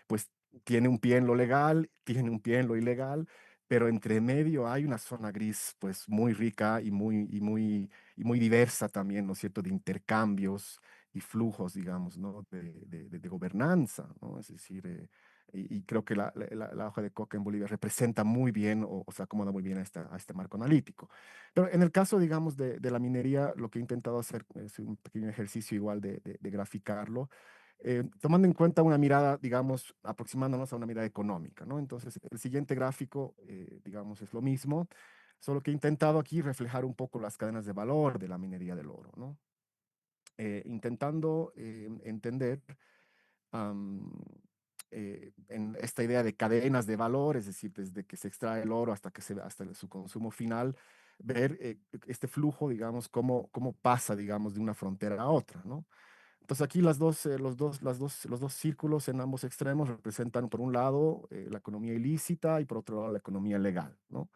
pues tiene un pie en lo legal, tiene un pie en lo ilegal, pero entre medio hay una zona gris pues muy rica y muy diversa también, ¿no es cierto?, de intercambios y flujos, digamos, ¿no?, de gobernanza, ¿no? Es decir, y creo que la hoja de coca en Bolivia representa muy bien o se acomoda muy bien a este marco analítico. Pero en el caso, digamos, de la minería, lo que he intentado hacer es un pequeño ejercicio igual de graficarlo, tomando en cuenta una mirada, digamos, aproximándonos a una mirada económica, ¿no? Entonces, el siguiente gráfico, digamos, es lo mismo, solo que he intentado aquí reflejar un poco las cadenas de valor de la minería del oro, ¿no? Intentando entender am, en esta idea de cadenas de valor, es decir, desde que se extrae el oro hasta su consumo final, ver este flujo, digamos, cómo pasa, digamos, de una frontera a otra, ¿no? Entonces aquí los dos círculos en ambos extremos representan, por un lado, la economía ilícita y por otro lado, la economía legal, ¿no?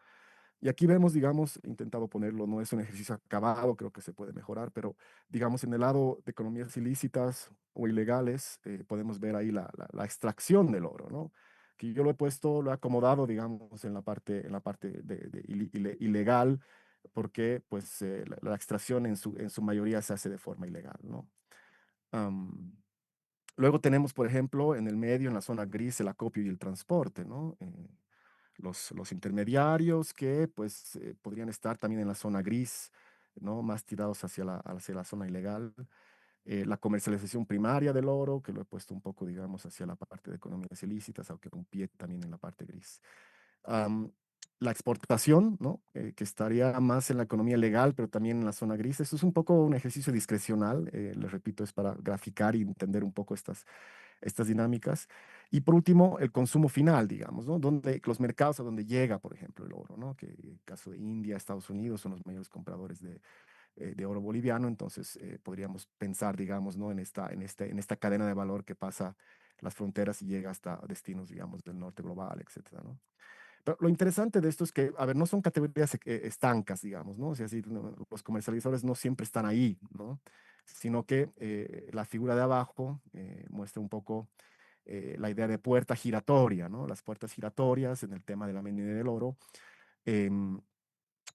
Y aquí vemos, digamos, he intentado ponerlo, no es un ejercicio acabado, creo que se puede mejorar, pero digamos, en el lado de economías ilícitas o ilegales, podemos ver ahí la extracción del oro, ¿no? Que yo lo he puesto, lo he acomodado, digamos, en la parte ilegal, porque pues la extracción en su mayoría se hace de forma ilegal, ¿no? Am, Luego tenemos, por ejemplo, en el medio, en la zona gris, el acopio y el transporte, ¿no? Los intermediarios que, pues, podrían estar también en la zona gris, ¿no? Más tirados hacia la zona ilegal. La comercialización primaria del oro, que lo he puesto un poco, digamos, hacia la parte de economías ilícitas, aunque un pie también en la parte gris. Am, la exportación, ¿no? Que estaría más en la economía legal, pero también en la zona gris. Eso es un poco un ejercicio discrecional, les repito, es para graficar y entender un poco estas dinámicas. Y por último, el consumo final, digamos, ¿no? Donde los mercados a donde llega, por ejemplo, el oro, ¿no? Que en el caso de India, Estados Unidos son los mayores compradores de oro boliviano, entonces podríamos pensar, digamos, ¿no? En esta cadena de valor que pasa las fronteras y llega hasta destinos, digamos, del norte global, etcétera, ¿no? Pero lo interesante de esto es que, a ver, no son categorías estancas, digamos, ¿no? O sea, los comercializadores no siempre están ahí, ¿no? Sino que la figura de abajo muestra un poco la idea de puerta giratoria, ¿no? Las puertas giratorias en el tema de la minería del oro. em,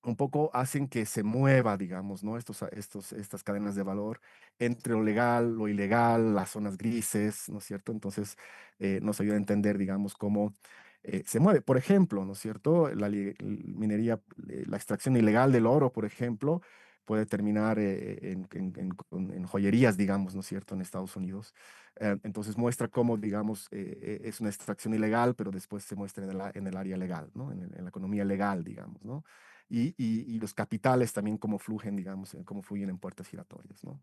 un poco hacen que se mueva, digamos, ¿no? Estas cadenas de valor entre lo legal, lo ilegal, las zonas grises, ¿no es cierto? Entonces, nos ayuda a entender, digamos, cómo se mueve. Por ejemplo, ¿no es cierto? Minería, la extracción ilegal del oro, por ejemplo, puede terminar en joyerías, digamos, ¿no es cierto?, en Estados Unidos. Entonces muestra cómo, digamos, es una extracción ilegal, pero después se muestra en el área legal, ¿no? En la economía legal, digamos, ¿no? Y los capitales también cómo fluyen, digamos, cómo fluyen en puertas giratorias, ¿no?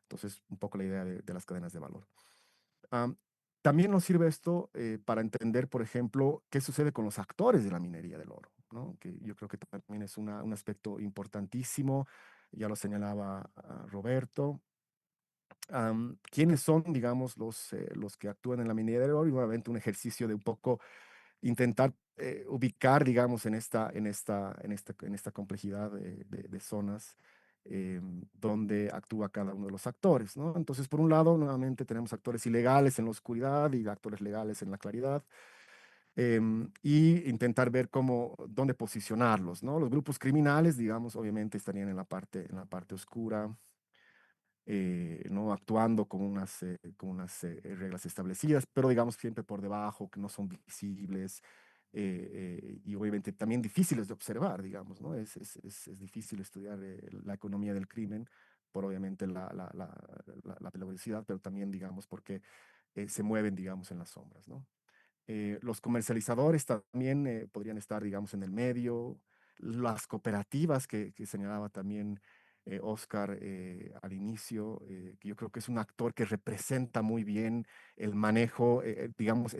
Entonces, un poco la idea de las cadenas de valor. Am, También nos sirve esto para entender, por ejemplo, qué sucede con los actores de la minería del oro, ¿no? Que yo creo que también es un aspecto importantísimo, ya lo señalaba Roberto. ¿Quiénes son, digamos, los que actúan en la minería del oro? Y nuevamente un ejercicio de un poco intentar ubicar, digamos, en esta complejidad de zonas donde actúa cada uno de los actores, ¿no? Entonces, por un lado, nuevamente tenemos actores ilegales en la oscuridad y actores legales en la claridad, y intentar ver dónde posicionarlos, ¿no? Los grupos criminales, digamos, obviamente estarían en la parte oscura, ¿no? Actuando con unas reglas establecidas, pero digamos siempre por debajo, que no son visibles, y obviamente también difíciles de observar, digamos, ¿no? Es difícil estudiar la economía del crimen por obviamente la peligrosidad, pero también, digamos, porque se mueven, digamos, en las sombras, ¿no? Los comercializadores también podrían estar, digamos, en el medio. Las cooperativas que señalaba también Oscar al inicio, que yo creo que es un actor que representa muy bien el manejo, digamos,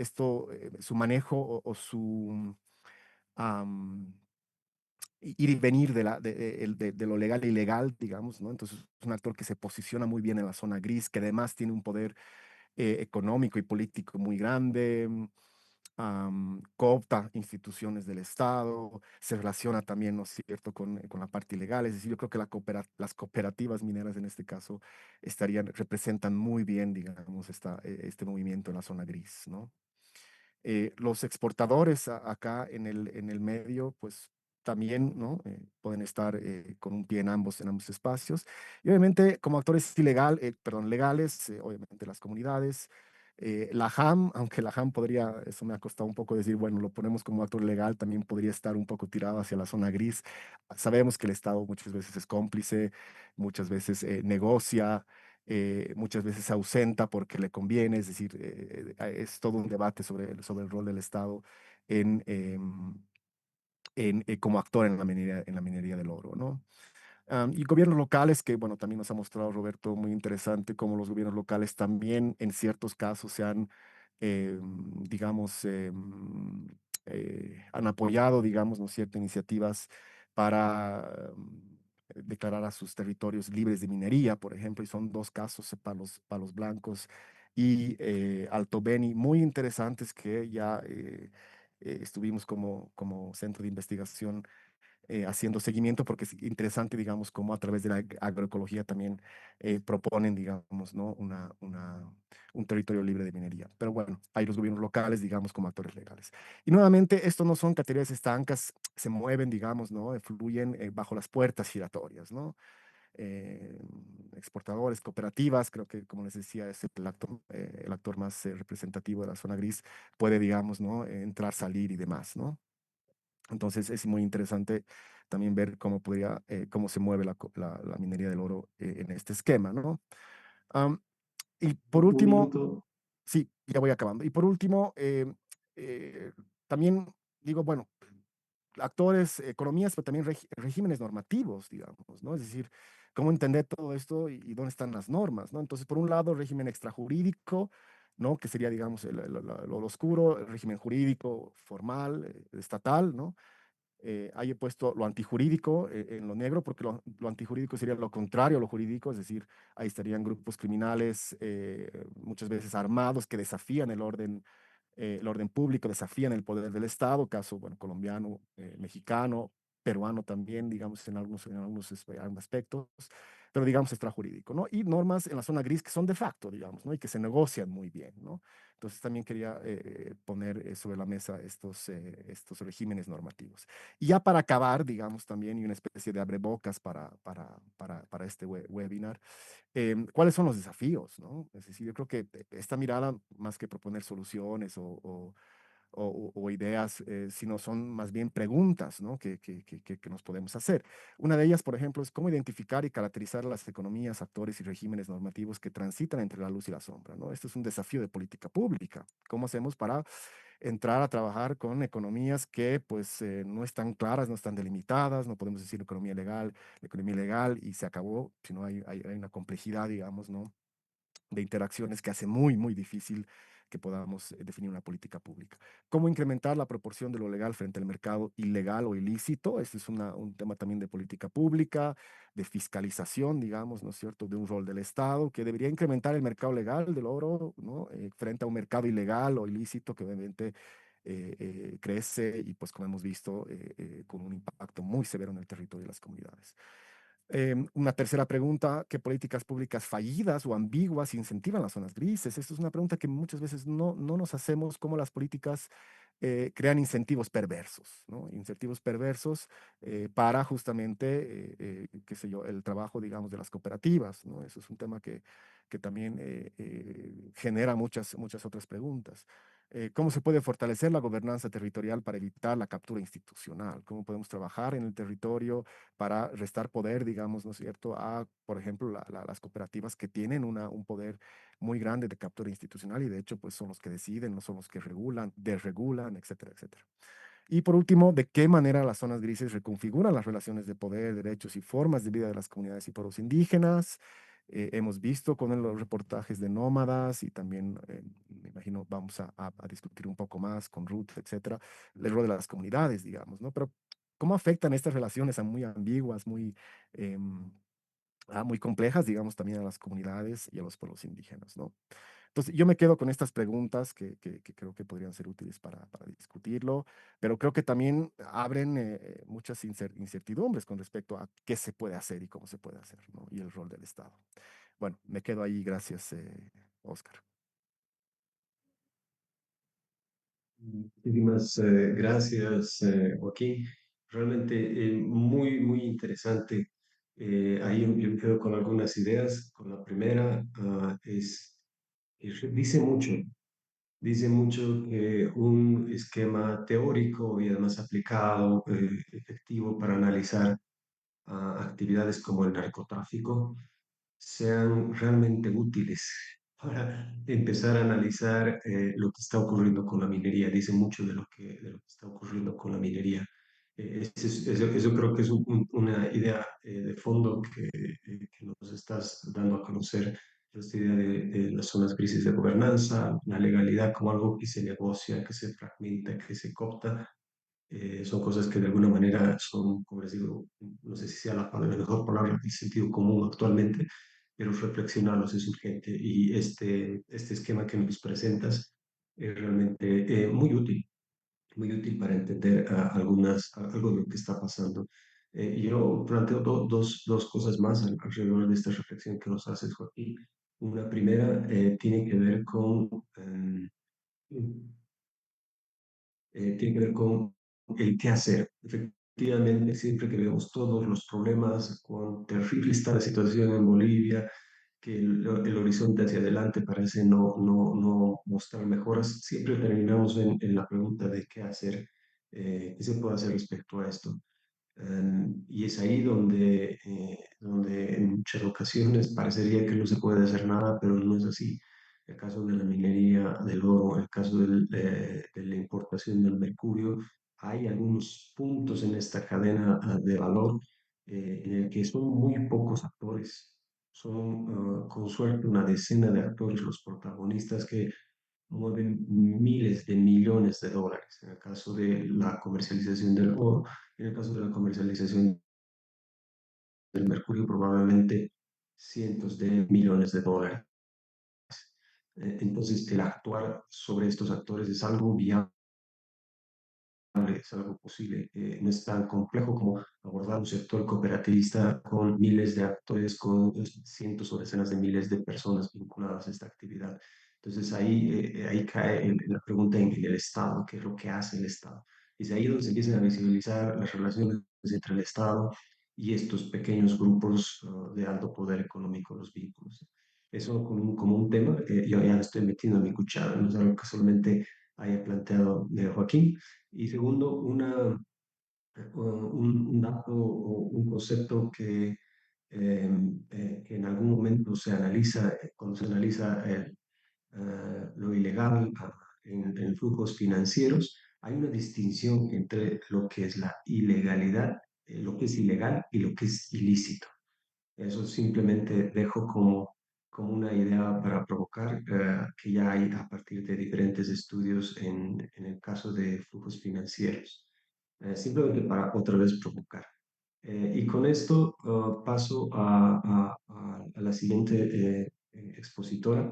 su manejo o su am, ir y venir de lo legal e ilegal, digamos, ¿no? Entonces es un actor que se posiciona muy bien en la zona gris, que además tiene un poder económico y político muy grande, coopta instituciones del Estado, se relaciona también, ¿no es cierto?, con la parte ilegal. Es decir, yo creo que las cooperativas mineras en este caso representan muy bien, digamos, este movimiento en la zona gris, ¿no? Los exportadores acá en el medio, pues también, ¿no? Pueden estar con un pie en ambos espacios. Y obviamente como actores legales, obviamente las comunidades. La JAM, aunque la JAM podría, eso me ha costado un poco decir, bueno, lo ponemos como actor legal, también podría estar un poco tirado hacia la zona gris. Sabemos que el Estado muchas veces es cómplice, muchas veces negocia, muchas veces se ausenta porque le conviene, es decir, es todo un debate sobre el rol del Estado en, como actor en la minería del oro, ¿no? Y gobiernos locales, que bueno, también nos ha mostrado Roberto muy interesante cómo los gobiernos locales también en ciertos casos digamos, han apoyado, digamos, ¿no es cierto?, iniciativas para declarar a sus territorios libres de minería, por ejemplo, y son dos casos, Palos Blancos y Alto Beni, muy interesantes que ya estuvimos como centro de investigación haciendo seguimiento, porque es interesante, digamos, cómo a través de la agroecología también proponen, digamos, ¿no? Un territorio libre de minería. Pero bueno, hay los gobiernos locales, digamos, como actores legales. Y nuevamente, esto no son categorías estancas, se mueven, digamos, ¿no? Fluyen bajo las puertas giratorias, ¿no? Eh, Exportadores, cooperativas, creo que, como les decía, es el actor más representativo de la zona gris, puede, digamos, ¿no? Entrar, salir y demás, ¿no? Entonces es muy interesante también ver cómo se mueve la minería del oro en este esquema, ¿no? Am, y por Un último, minuto. sí, ya voy acabando. Y por último, eh, también digo, bueno, actores, economías, pero también regímenes normativos, digamos, ¿no? Es decir, cómo entender todo esto y dónde están las normas, ¿no? Entonces, por un lado, régimen extrajurídico, ¿no? Que sería, digamos, lo oscuro, el régimen jurídico formal, estatal, ¿no? Ahí he puesto lo antijurídico en lo negro, porque lo antijurídico sería lo contrario a lo jurídico, es decir, ahí estarían grupos criminales, muchas veces armados, que desafían el orden público, desafían el poder del Estado, caso, bueno, colombiano, mexicano, peruano también, digamos, en algunos aspectos, pero digamos extrajurídico, ¿no? Y normas en la zona gris que son de facto, digamos, ¿no? Y que se negocian muy bien, ¿no? Entonces también quería poner sobre la mesa estos regímenes normativos. Y ya para acabar, digamos, también, y una especie de abrebocas para este webinar, ¿cuáles son los desafíos, no? Es decir, yo creo que esta mirada, más que proponer soluciones o ideas, sino son más bien preguntas, ¿no? Que nos podemos hacer. Una de ellas, por ejemplo, es cómo identificar y caracterizar las economías, actores y regímenes normativos que transitan entre la luz y la sombra, ¿no? Esto es un desafío de política pública. ¿Cómo hacemos para entrar a trabajar con economías que pues no están claras, no están delimitadas? No podemos decir economía legal y se acabó, sino hay una complejidad, digamos, ¿no? De interacciones que hace muy, muy difícil que podamos definir una política pública. ¿Cómo incrementar la proporción de lo legal frente al mercado ilegal o ilícito? Este es un tema también de política pública, de fiscalización, digamos, ¿no es cierto?, de un rol del Estado que debería incrementar el mercado legal del oro, ¿no? Frente a un mercado ilegal o ilícito que obviamente crece y pues como hemos visto con un impacto muy severo en el territorio de las comunidades. Una tercera pregunta, ¿qué políticas públicas fallidas o ambiguas incentivan las zonas grises? Esto es una pregunta que muchas veces no nos hacemos, cómo las políticas crean incentivos perversos, ¿no? Incentivos perversos para justamente, qué sé yo, el trabajo, digamos, de las cooperativas, ¿no? Eso es un tema que también genera muchas otras preguntas. ¿Cómo se puede fortalecer la gobernanza territorial para evitar la captura institucional? ¿Cómo podemos trabajar en el territorio para restar poder, digamos, ¿no es cierto?, a, por ejemplo, las cooperativas que tienen un poder muy grande de captura institucional y de hecho, pues son los que deciden, no son los que regulan, desregulan, etcétera, etcétera. Y por último, ¿de qué manera las zonas grises reconfiguran las relaciones de poder, derechos y formas de vida de las comunidades y pueblos indígenas? Hemos visto con los reportajes de nómadas y también, me imagino, vamos a discutir un poco más con Ruth, etcétera, el rol de las comunidades, digamos, ¿no? Pero, ¿cómo afectan estas relaciones a muy ambiguas, em, muy complejas, digamos, también a las comunidades y a los pueblos indígenas, ¿no? Entonces, yo me quedo con estas preguntas que creo que podrían ser útiles para discutirlo, pero creo que también abren muchas incertidumbres con respecto a qué se puede hacer y cómo se puede hacer, ¿no? Y el rol del Estado. Bueno, me quedo ahí. Gracias, Oscar. Muchísimas gracias, Joaquín. Realmente muy, muy interesante. Ahí yo me quedo con algunas ideas. Con la primera, dice mucho que un esquema teórico y además aplicado, efectivo para analizar actividades como el narcotráfico, sean realmente útiles para empezar a analizar lo que está ocurriendo con la minería. Dice mucho de lo que está ocurriendo con la minería. Eso creo que es una idea de fondo que nos estás dando a conocer, esta idea de las zonas grises de gobernanza, la legalidad como algo que se negocia, que se fragmenta, que se coopta. Son cosas que de alguna manera son, como les digo, no sé si sea la mejor palabra, el sentido común actualmente, pero reflexionarlos es urgente y este esquema que nos presentas es realmente muy útil para entender algo de lo que está pasando. Yo planteo dos cosas más alrededor de esta reflexión que nos haces, Joaquín. Una primera tiene que ver tiene que ver con el qué hacer. Efectivamente, siempre que vemos todos los problemas, cuán terrible está la situación en Bolivia, que el horizonte hacia adelante parece no mostrar mejoras, siempre terminamos en la pregunta de qué hacer, qué se puede hacer respecto a esto. Y es ahí donde en muchas ocasiones parecería que no se puede hacer nada, pero no es así. El caso de la minería del oro, el caso de la importación del mercurio, hay algunos puntos en esta cadena de valor en el que son muy pocos actores. Son con suerte una decena de actores los protagonistas que mueven miles de millones de dólares. En el caso de la comercialización del oro, en el caso de la comercialización del mercurio, probablemente cientos de millones de dólares. Entonces, el actuar sobre estos actores es algo viable, es algo posible. No es tan complejo como abordar un sector cooperativista con miles de actores, con cientos o decenas de miles de personas vinculadas a esta actividad. Entonces ahí cae la pregunta en el Estado, qué es lo que hace el Estado. Es ahí donde se empiezan a visibilizar las relaciones entre el Estado y estos pequeños grupos de alto poder económico, los vínculos. Eso como un tema, yo ya le estoy metiendo mi cuchara, no es algo que solamente haya planteado Joaquín. Y segundo, un dato o un concepto que en algún momento se analiza, cuando se analiza lo ilegal en flujos financieros, hay una distinción entre lo que es la ilegalidad, lo que es ilegal y lo que es ilícito. Eso simplemente dejo como una idea para provocar, que ya hay a partir de diferentes estudios en el caso de flujos financieros. Simplemente para otra vez provocar. Y con esto paso a la siguiente expositora,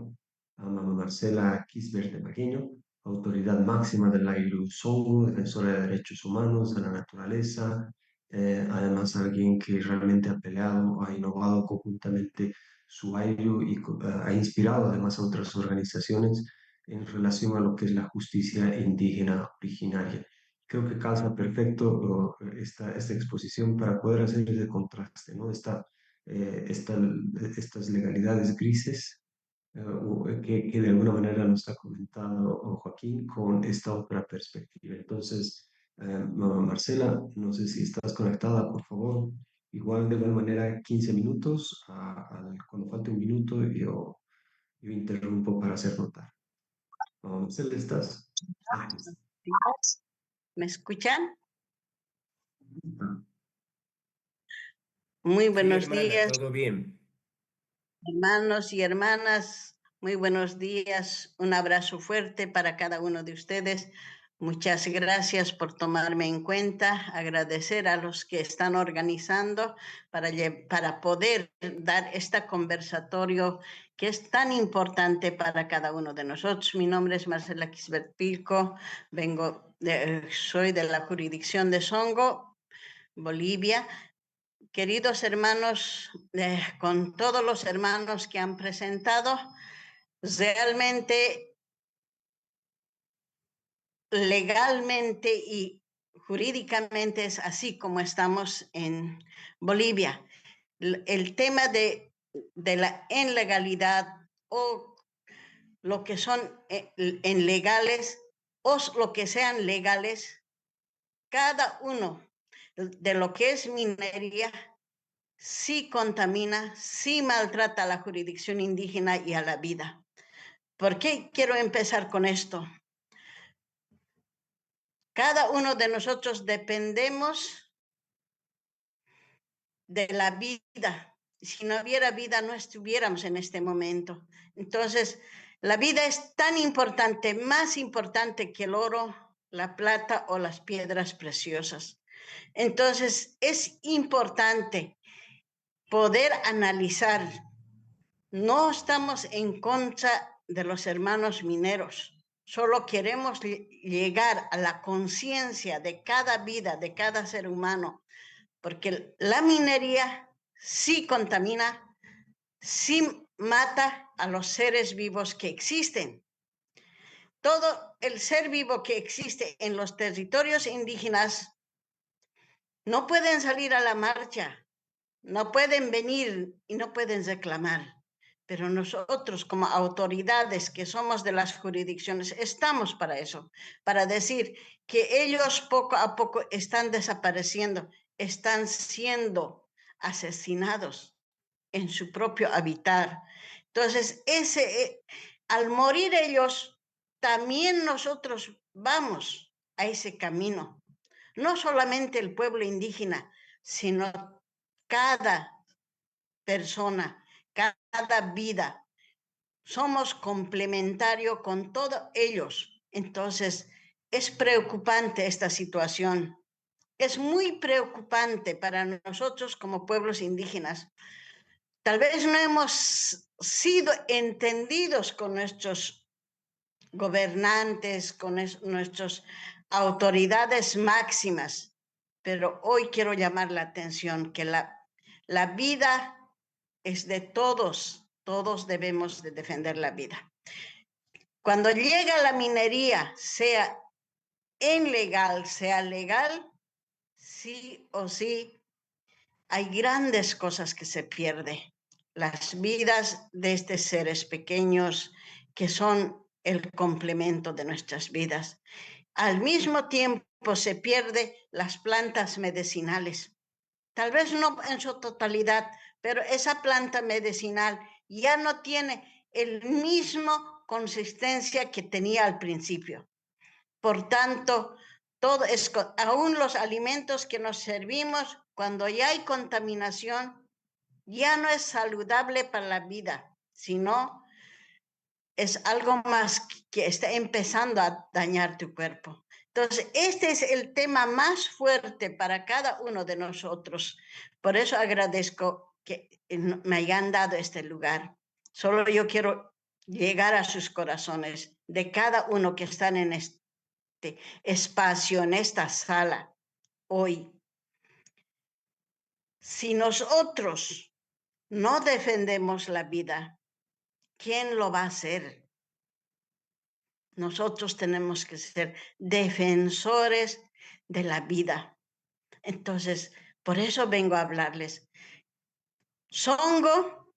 a Mama Marcela Kisbert de Maguiño, autoridad máxima del Ailu Songo, defensora de derechos humanos, de la naturaleza, además alguien que realmente ha peleado, ha innovado conjuntamente su Ailu y ha inspirado además a otras organizaciones en relación a lo que es la justicia indígena originaria. Creo que calza perfecto esta exposición para poder hacer ese contraste, ¿no? Estas legalidades grises que de alguna manera nos ha comentado Joaquín con esta otra perspectiva. Entonces, Marcela, no sé si estás conectada, por favor. Igual, de igual manera, 15 minutos. Cuando falte un minuto, yo interrumpo para hacer notar. Marcela, ¿estás? ¿Me escuchan? Ah, Muy Sí, buenos hermana, días, todo bien. hermanos y hermanas. Muy buenos días. Un abrazo fuerte para cada uno de ustedes. Muchas gracias por tomarme en cuenta. Agradecer a los que están organizando para poder dar este conversatorio que es tan importante para cada uno de nosotros. Mi nombre es Marcela Quisbert Pilco. Soy de la jurisdicción de Songo, Bolivia. Queridos hermanos, con todos los hermanos que han presentado, realmente, legalmente y jurídicamente es así como estamos en Bolivia. El tema de la ilegalidad o lo que son legales o lo que sean legales, cada uno de lo que es minería sí contamina, sí maltrata a la jurisdicción indígena y a la vida. ¿Por qué quiero empezar con esto? Cada uno de nosotros dependemos de la vida. Si no hubiera vida, no estuviéramos en este momento. Entonces, la vida es tan importante, más importante que el oro, la plata o las piedras preciosas. Entonces, es importante poder analizar. No estamos en contra de los hermanos mineros, solo queremos llegar a la conciencia de cada vida, de cada ser humano, porque la minería sí contamina, sí mata a los seres vivos que existen. Todo el ser vivo que existe en los territorios indígenas no pueden salir a la marcha, no pueden venir y no pueden reclamar. Pero nosotros como autoridades que somos de las jurisdicciones estamos para eso, para decir que ellos poco a poco están desapareciendo, están siendo asesinados en su propio hábitat. Entonces, al morir ellos, también nosotros vamos a ese camino. No solamente el pueblo indígena, sino cada persona, cada vida. Somos complementarios con todos ellos. Entonces, es preocupante esta situación. Es muy preocupante para nosotros como pueblos indígenas. Tal vez no hemos sido entendidos con nuestros gobernantes, con nuestras autoridades máximas, pero hoy quiero llamar la atención que la vida es de todos, todos debemos de defender la vida. Cuando llega la minería, sea ilegal, sea legal, sí o sí, hay grandes cosas que se pierden. Las vidas de estos seres pequeños que son el complemento de nuestras vidas. Al mismo tiempo se pierden las plantas medicinales. Tal vez no en su totalidad, pero esa planta medicinal ya no tiene el mismo consistencia que tenía al principio. Por tanto, aún los alimentos que nos servimos, cuando ya hay contaminación, ya no es saludable para la vida, sino es algo más que está empezando a dañar tu cuerpo. Entonces, este es el tema más fuerte para cada uno de nosotros. Por eso agradezco que me hayan dado este lugar. Solo yo quiero llegar a sus corazones de cada uno que están en este espacio, en esta sala, hoy. Si nosotros no defendemos la vida, ¿quién lo va a hacer? Nosotros tenemos que ser defensores de la vida. Entonces, por eso vengo a hablarles. Songo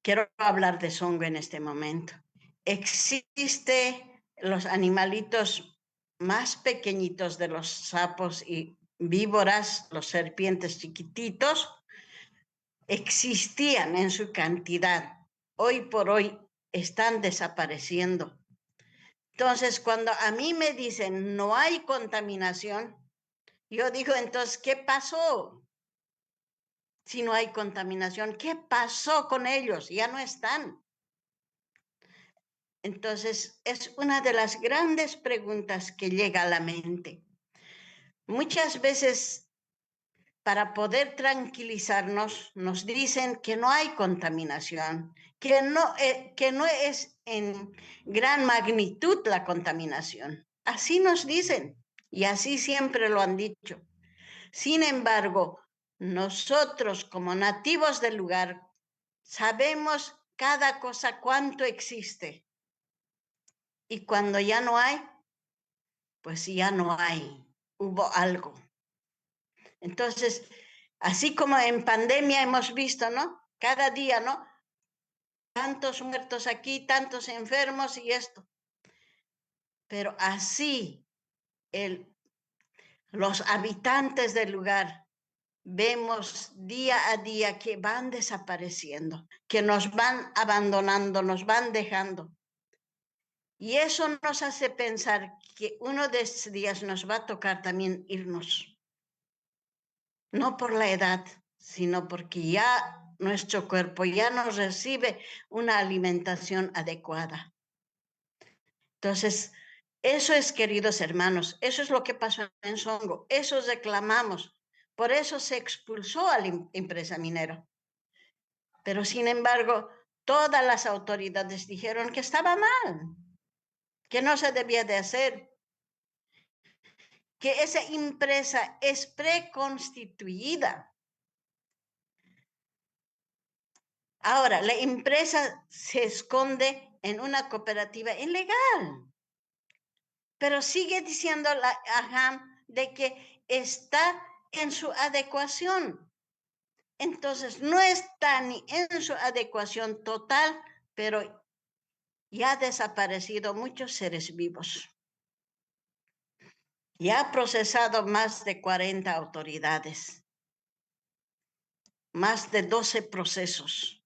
quiero hablar de Songo en este momento. Existe los animalitos más pequeñitos de los sapos y víboras, los serpientes chiquititos, existían en su cantidad. Hoy por hoy están desapareciendo. Entonces, cuando a mí me dicen no hay contaminación, yo digo, entonces, ¿qué pasó? Si no hay contaminación, ¿qué pasó con ellos? Ya no están. Entonces, es una de las grandes preguntas que llega a la mente. Muchas veces, para poder tranquilizarnos, nos dicen que no hay contaminación, que no es en gran magnitud la contaminación. Así nos dicen y así siempre lo han dicho. Sin embargo, nosotros como nativos del lugar sabemos cada cosa cuánto existe. Y cuando ya no hay, pues ya no hay, hubo algo. Entonces, así como en pandemia hemos visto, ¿no? Cada día, ¿no? Tantos muertos aquí, tantos enfermos y esto. Pero así los habitantes del lugar vemos día a día que van desapareciendo, que nos van abandonando, nos van dejando. Y eso nos hace pensar que uno de estos días nos va a tocar también irnos. No por la edad, sino porque ya nuestro cuerpo ya no recibe una alimentación adecuada. Entonces, eso es, queridos hermanos, eso es lo que pasó en Songo, eso reclamamos. Por eso se expulsó al empresa minero. Pero sin embargo, todas las autoridades dijeron que estaba mal, que no se debía de hacer, que esa empresa es preconstituida. Ahora, la empresa se esconde en una cooperativa ilegal, pero sigue diciendo la AHAM de que está en su adecuación. Entonces, no está ni en su adecuación total, pero ya ha desaparecido muchos seres vivos. Ya ha procesado más de 40 autoridades, más de 12 procesos.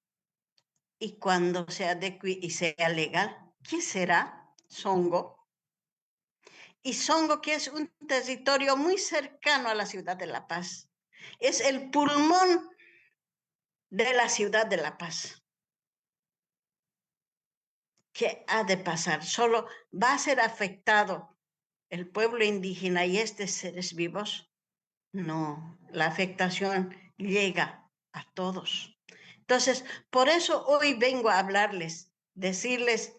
Y cuando se adecue y sea legal, ¿qué será Songo? Y Songo, que es un territorio muy cercano a la ciudad de La Paz, es el pulmón de la ciudad de La Paz. ¿Qué ha de pasar? Solo va a ser afectado el pueblo indígena y estos seres vivos. No, la afectación llega a todos. Entonces, por eso hoy vengo a hablarles, decirles,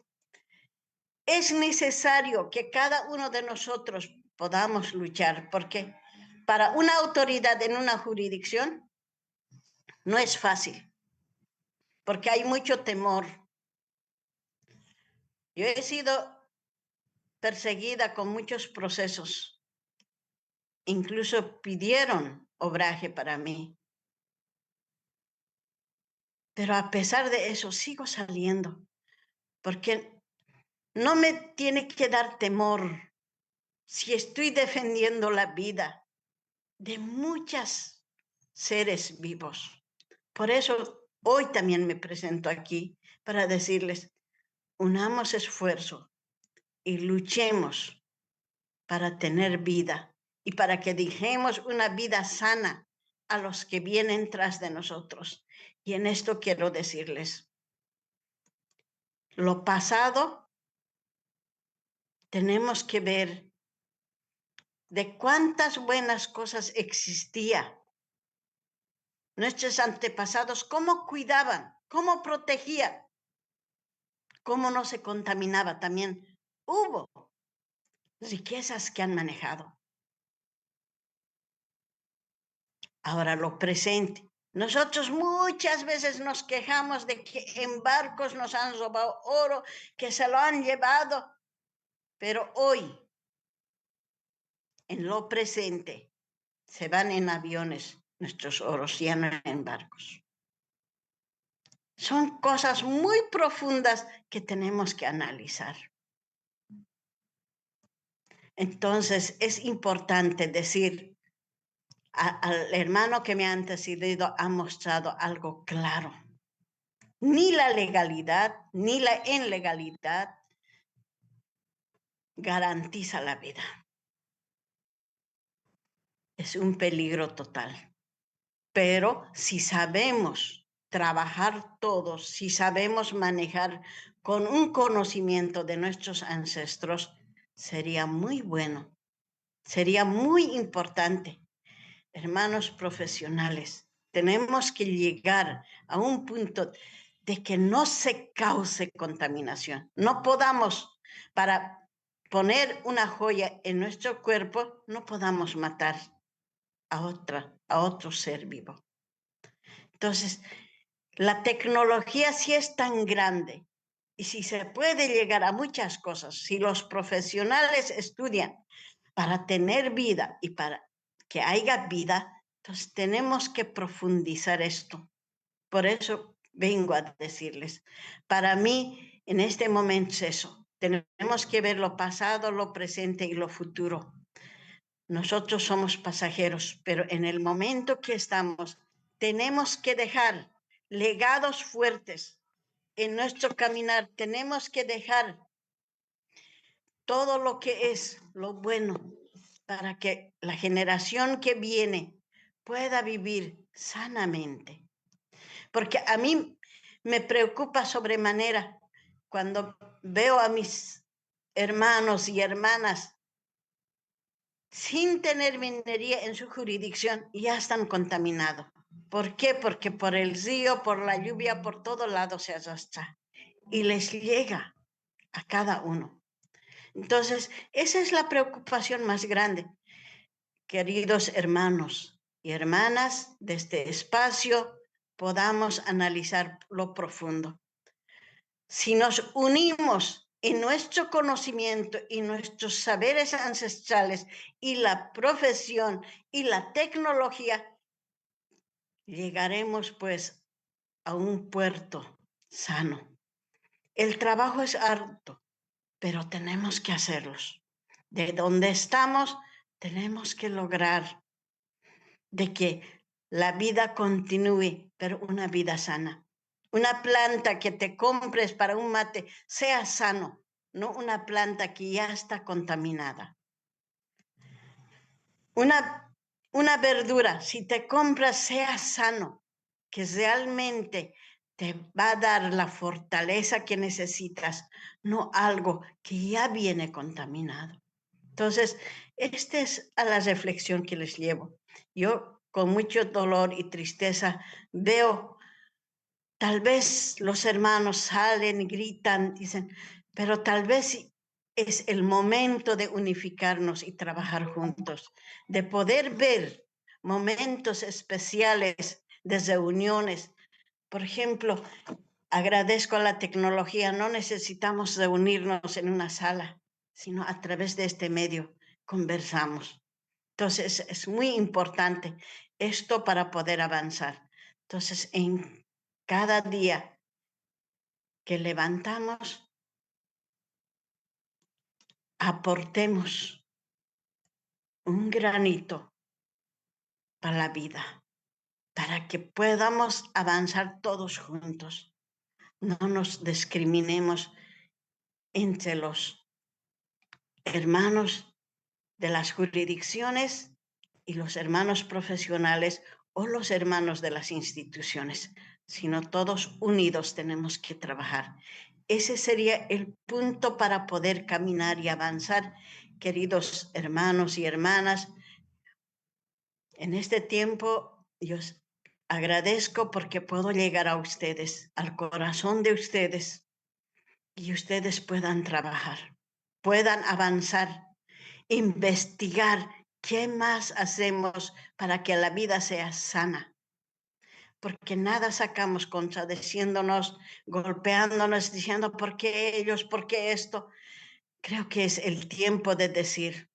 es necesario que cada uno de nosotros podamos luchar, porque para una autoridad en una jurisdicción no es fácil, porque hay mucho temor. Yo he sido perseguida con muchos procesos, incluso pidieron obraje para mí. Pero a pesar de eso, sigo saliendo, porque no me tiene que dar temor si estoy defendiendo la vida de muchos seres vivos. Por eso hoy también me presento aquí para decirles, unamos esfuerzo y luchemos para tener vida y para que dejemos una vida sana a los que vienen tras de nosotros. Y en esto quiero decirles, lo pasado tenemos que ver de cuántas buenas cosas existía. Nuestros antepasados, cómo cuidaban, cómo protegían, cómo no se contaminaba también. Hubo riquezas que han manejado. Ahora lo presente. Nosotros muchas veces nos quejamos de que en barcos nos han robado oro, que se lo han llevado, pero hoy, en lo presente, se van en aviones nuestros oros, ya no en barcos. Son cosas muy profundas que tenemos que analizar. Entonces, es importante decir, al hermano que me ha antecedido ha mostrado algo claro. Ni la legalidad, ni la ilegalidad garantiza la vida. Es un peligro total. Pero si sabemos trabajar todos, si sabemos manejar con un conocimiento de nuestros ancestros, sería muy bueno, sería muy importante. Hermanos profesionales, tenemos que llegar a un punto de que no se cause contaminación. No podamos, para poner una joya en nuestro cuerpo, no podamos matar a otro ser vivo. Entonces, la tecnología sí es tan grande y si se puede llegar a muchas cosas, si los profesionales estudian para tener vida y para que haya vida, entonces tenemos que profundizar esto. Por eso vengo a decirles, para mí en este momento es eso, tenemos que ver lo pasado, lo presente y lo futuro. Nosotros somos pasajeros, pero en el momento que estamos, tenemos que dejar legados fuertes en nuestro caminar. Tenemos que dejar todo lo que es lo bueno para que la generación que viene pueda vivir sanamente. Porque a mí me preocupa sobremanera cuando veo a mis hermanos y hermanas sin tener minería en su jurisdicción, ya están contaminados. ¿Por qué? Porque por el río, por la lluvia, por todo lado se arrastra y les llega a cada uno. Entonces, esa es la preocupación más grande. Queridos hermanos y hermanas, de este espacio podamos analizar lo profundo. Si nos unimos en nuestro conocimiento y nuestros saberes ancestrales y la profesión y la tecnología, llegaremos pues a un puerto sano. El trabajo es arduo, pero tenemos que hacerlos. De donde estamos, tenemos que lograr de que la vida continúe, pero una vida sana. Una planta que te compres para un mate sea sano, no una planta que ya está contaminada. Una verdura, si te compras, sea sano, que realmente te va a dar la fortaleza que necesitas, no algo que ya viene contaminado. Entonces, esta es a la reflexión que les llevo. Yo, con mucho dolor y tristeza, veo, tal vez los hermanos salen, gritan, dicen, pero tal vez es el momento de unificarnos y trabajar juntos, de poder ver momentos especiales de reuniones. Por ejemplo, agradezco a la tecnología, no necesitamos reunirnos en una sala, sino a través de este medio conversamos. Entonces, es muy importante esto para poder avanzar. Entonces, en cada día que levantamos, aportemos un granito para la vida, para que podamos avanzar todos juntos. No nos discriminemos entre los hermanos de las jurisdicciones y los hermanos profesionales o los hermanos de las instituciones, sino todos unidos tenemos que trabajar. Ese sería el punto para poder caminar y avanzar, queridos hermanos y hermanas. En este tiempo, yo agradezco porque puedo llegar a ustedes, al corazón de ustedes, y ustedes puedan trabajar, puedan avanzar, investigar qué más hacemos para que la vida sea sana. Porque nada sacamos contradeciéndonos, golpeándonos, diciendo ¿por qué ellos? ¿Por qué esto? Creo que es el tiempo de decir,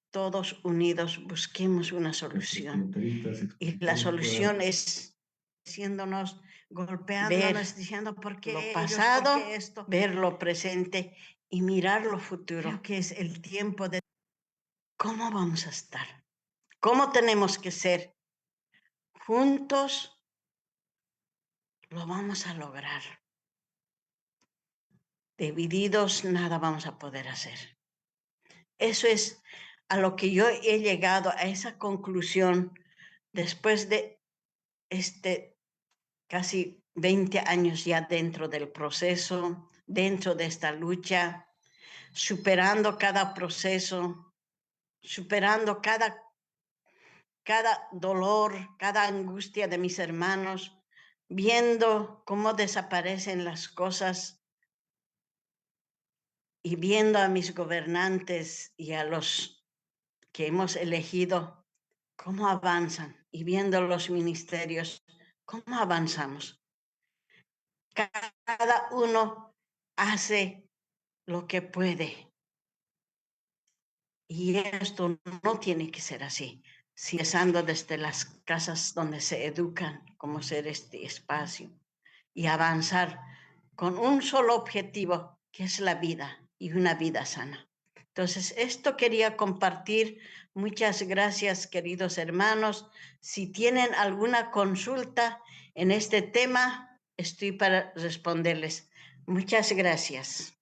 todos unidos busquemos una solución. Y la solución es diciéndonos golpeándonos, diciendo por qué lo pasado, por qué esto, ver lo presente y mirar lo futuro. Creo que es el tiempo de cómo vamos a estar, cómo tenemos que ser. Juntos lo vamos a lograr. Divididos nada vamos a poder hacer. Eso es a lo que yo he llegado, a esa conclusión después de casi 20 años ya dentro del proceso, dentro de esta lucha, superando cada proceso, superando cada dolor, cada angustia de mis hermanos, viendo cómo desaparecen las cosas y viendo a mis gobernantes y a los que hemos elegido cómo avanzan y viendo los ministerios, cómo avanzamos. Cada uno hace lo que puede. Y esto no tiene que ser así. Empezando desde las casas donde se educan, cómo ser este espacio y avanzar con un solo objetivo, que es la vida y una vida sana. Entonces, esto quería compartir. Muchas gracias, queridos hermanos. Si tienen alguna consulta en este tema, estoy para responderles. Muchas gracias.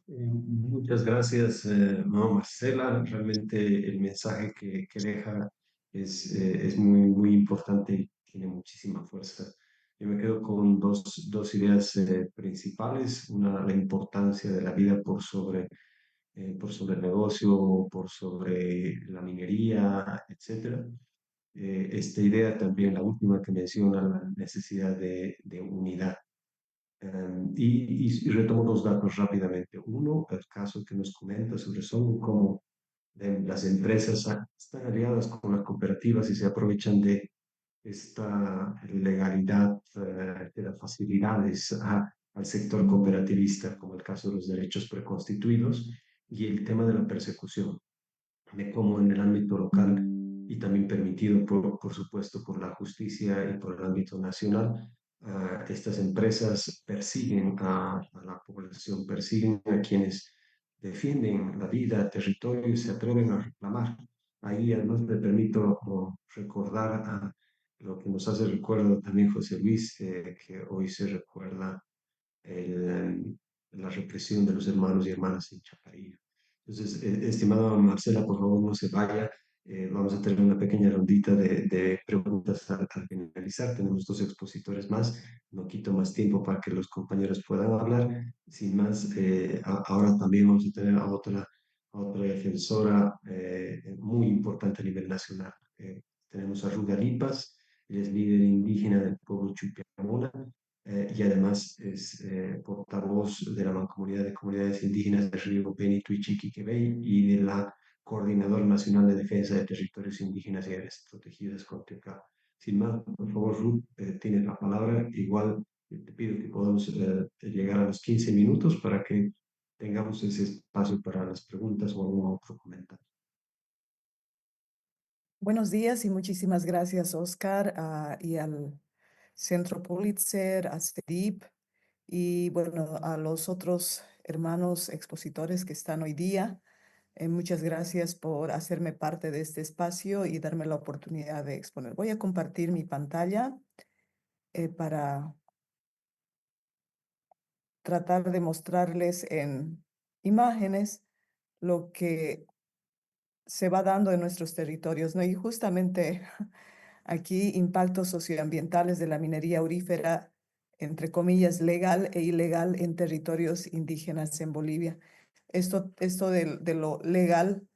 Muchas gracias, no, Marcela. Realmente el mensaje que deja es muy, muy importante y tiene muchísima fuerza. Yo me quedo con dos ideas principales. Una, la importancia de la vida por sobre el negocio, por sobre la minería, etcétera. Esta idea también, la última que menciona, la necesidad de unidad. Y retomo dos datos rápidamente. Uno, el caso que nos comenta sobre cómo las empresas están aliadas con las cooperativas y se aprovechan de esta legalidad, de las facilidades al sector cooperativista, como el caso de los derechos preconstituidos y el tema de la persecución, de cómo en el ámbito local y también permitido, por supuesto, por la justicia y por el ámbito nacional, estas empresas persiguen a la población, persiguen a quienes defienden la vida, territorio y se atreven a reclamar. Ahí además me permito recordar a lo que nos hace recuerdo también José Luis, que hoy se recuerda la represión de los hermanos y hermanas en Chacarilla. Entonces, estimada Marcela, por favor no se vaya. Vamos a tener una pequeña rondita de preguntas al finalizar. Tenemos dos expositores más. No quito más tiempo para que los compañeros puedan hablar. Sin más, ahora también vamos a tener a otra defensora muy importante a nivel nacional. Tenemos a Ruga Lipas, ella es líder indígena del pueblo Chupiamona y además es portavoz de la Mancomunidad de Comunidades Indígenas del Río Beni, Tuichiquiquebey y de la Coordinador Nacional de Defensa de Territorios Indígenas y Áreas Protegidas, CONTECA. Sin más, por favor, Ruth, tienes la palabra. Igual te pido que podamos llegar a los 15 minutos para que tengamos ese espacio para las preguntas o algún otro comentario. Buenos días y muchísimas gracias, Oscar, y al Centro Pulitzer, a CEDIP y bueno, a los otros hermanos expositores que están hoy día. Muchas gracias por hacerme parte de este espacio y darme la oportunidad de exponer. Voy a compartir mi pantalla para tratar de mostrarles en imágenes lo que se va dando en nuestros territorios, ¿no? Y justamente aquí impactos socioambientales de la minería aurífera, entre comillas, legal e ilegal en territorios indígenas en Bolivia. Esto de lo legal,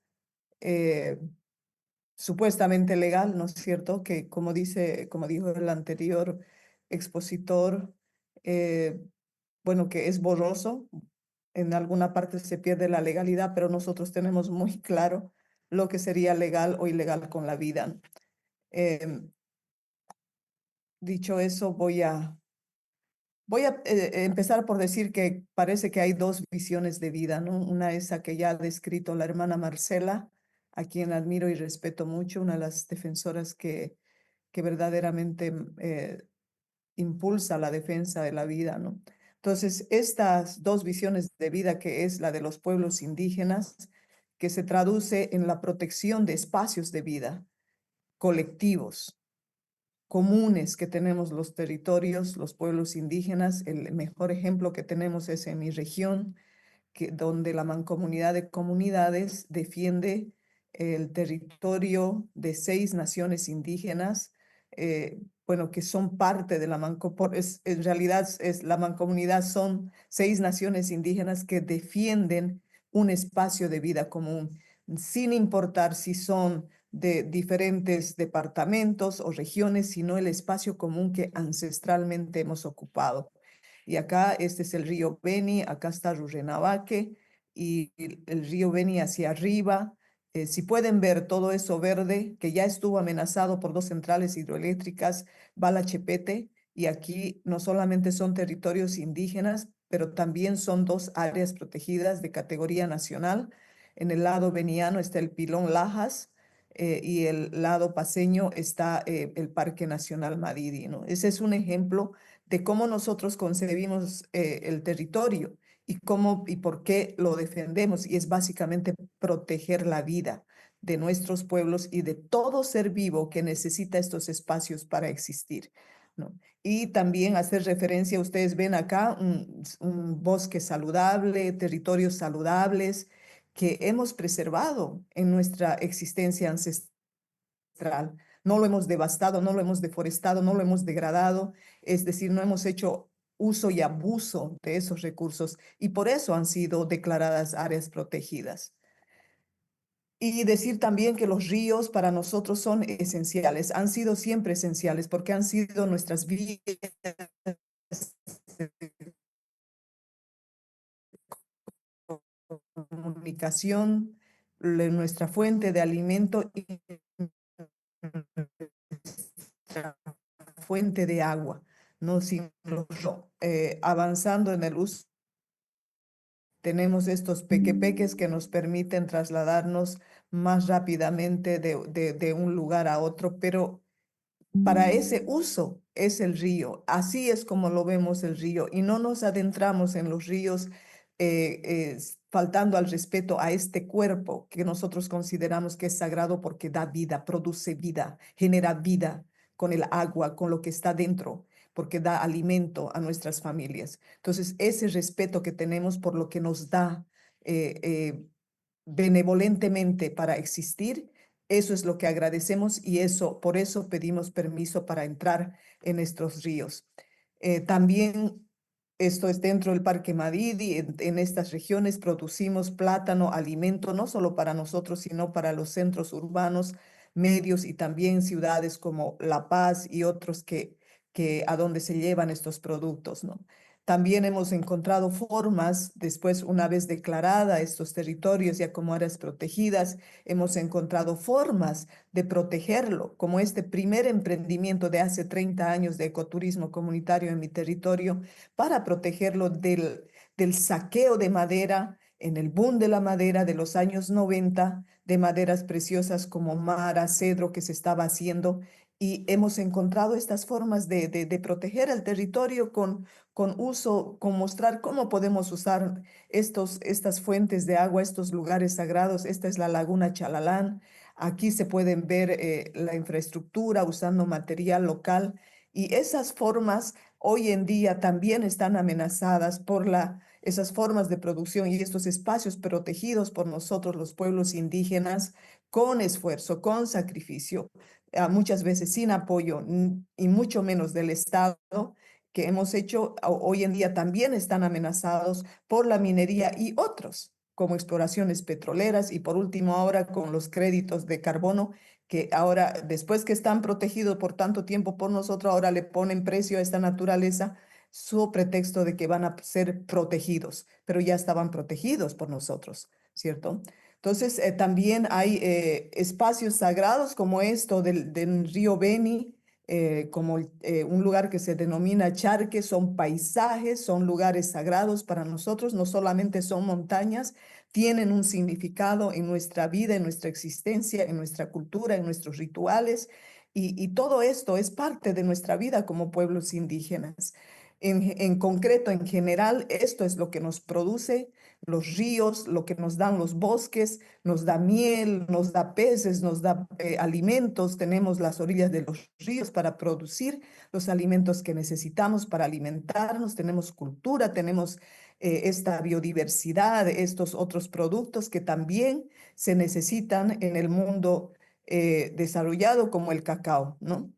supuestamente legal, ¿no es cierto? Que como dijo el anterior expositor, bueno, que es borroso. En alguna parte se pierde la legalidad, pero nosotros tenemos muy claro lo que sería legal o ilegal con la vida. Dicho eso, voy a empezar por decir que parece que hay dos visiones de vida, ¿no? Una es la que ya ha descrito la hermana Marcela, a quien admiro y respeto mucho, una de las defensoras que verdaderamente impulsa la defensa de la vida, ¿no? Entonces, estas dos visiones de vida, que es la de los pueblos indígenas, que se traduce en la protección de espacios de vida colectivos, comunes que tenemos los territorios, los pueblos indígenas. El mejor ejemplo que tenemos es en mi región, donde la Mancomunidad de Comunidades defiende el territorio de 6 naciones indígenas, bueno, que son parte de la Mancomunidad. En realidad la Mancomunidad son 6 naciones indígenas que defienden un espacio de vida común, sin importar si son de diferentes departamentos o regiones, sino el espacio común que ancestralmente hemos ocupado. Y acá este es el río Beni, acá está Rurrenabaque y el río Beni hacia arriba. Si pueden ver todo eso verde que ya estuvo amenazado por 2 centrales hidroeléctricas, Balachepete, y aquí no solamente son territorios indígenas, pero también son 2 áreas protegidas de categoría nacional. En el lado beniano está el Pilón Lajas, y el lado paseño está el Parque Nacional Madidi, ¿no? Ese es un ejemplo de cómo nosotros concebimos el territorio y cómo y por qué lo defendemos. Y es básicamente proteger la vida de nuestros pueblos y de todo ser vivo que necesita estos espacios para existir, ¿no? Y también hacer referencia, ustedes ven acá un bosque saludable, territorios saludables que hemos preservado en nuestra existencia ancestral. No lo hemos devastado, no lo hemos deforestado, no lo hemos degradado, es decir, no hemos hecho uso y abuso de esos recursos y por eso han sido declaradas áreas protegidas. Y decir también que los ríos para nosotros son esenciales, han sido siempre esenciales porque han sido nuestras vías de comunicación, nuestra fuente de alimento y nuestra fuente de agua, ¿no? Sin avanzando en el uso, tenemos estos pequepeques que nos permiten trasladarnos más rápidamente de un lugar a otro, pero para ese uso es el río. Así es como lo vemos el río y no nos adentramos en los ríos faltando al respeto a este cuerpo que nosotros consideramos que es sagrado porque da vida, produce vida, genera vida con el agua, con lo que está dentro, porque da alimento a nuestras familias. Entonces, ese respeto que tenemos por lo que nos da benevolentemente para existir, eso es lo que agradecemos y por eso pedimos permiso para entrar en estos ríos. También esto es dentro del Parque Madidi. En estas regiones producimos plátano, alimento, no solo para nosotros, sino para los centros urbanos, medios y también ciudades como La Paz y otros a donde se llevan estos productos, ¿no? También hemos encontrado formas, después, una vez declarada estos territorios ya como áreas protegidas, hemos encontrado formas de protegerlo, como este primer emprendimiento de hace 30 años de ecoturismo comunitario en mi territorio, para protegerlo del saqueo de madera en el boom de la madera de los años 90, de maderas preciosas como mara, cedro que se estaba haciendo. Y hemos encontrado estas formas de proteger el territorio con mostrar cómo podemos usar estas fuentes de agua, estos lugares sagrados. Esta es la Laguna Chalalán. Aquí se pueden ver la infraestructura usando material local y esas formas hoy en día también están amenazadas por esas formas de producción y estos espacios protegidos por nosotros, los pueblos indígenas, con esfuerzo, con sacrificio, muchas veces sin apoyo y mucho menos del Estado que hemos hecho, hoy en día también están amenazados por la minería y otros, como exploraciones petroleras y por último ahora con los créditos de carbono, que ahora, después que están protegidos por tanto tiempo por nosotros, ahora le ponen precio a esta naturaleza, su pretexto de que van a ser protegidos, pero ya estaban protegidos por nosotros, ¿cierto? Entonces, también hay espacios sagrados como esto del río Beni, como un lugar que se denomina charque, son paisajes, son lugares sagrados para nosotros, no solamente son montañas, tienen un significado en nuestra vida, en nuestra existencia, en nuestra cultura, en nuestros rituales, Y todo esto es parte de nuestra vida como pueblos indígenas. En concreto, en general, esto es lo que nos produce los ríos, lo que nos dan los bosques, nos da miel, nos da peces, nos da alimentos. Tenemos las orillas de los ríos para producir los alimentos que necesitamos para alimentarnos. Tenemos cultura, tenemos esta biodiversidad, estos otros productos que también se necesitan en el mundo desarrollado como el cacao, ¿no?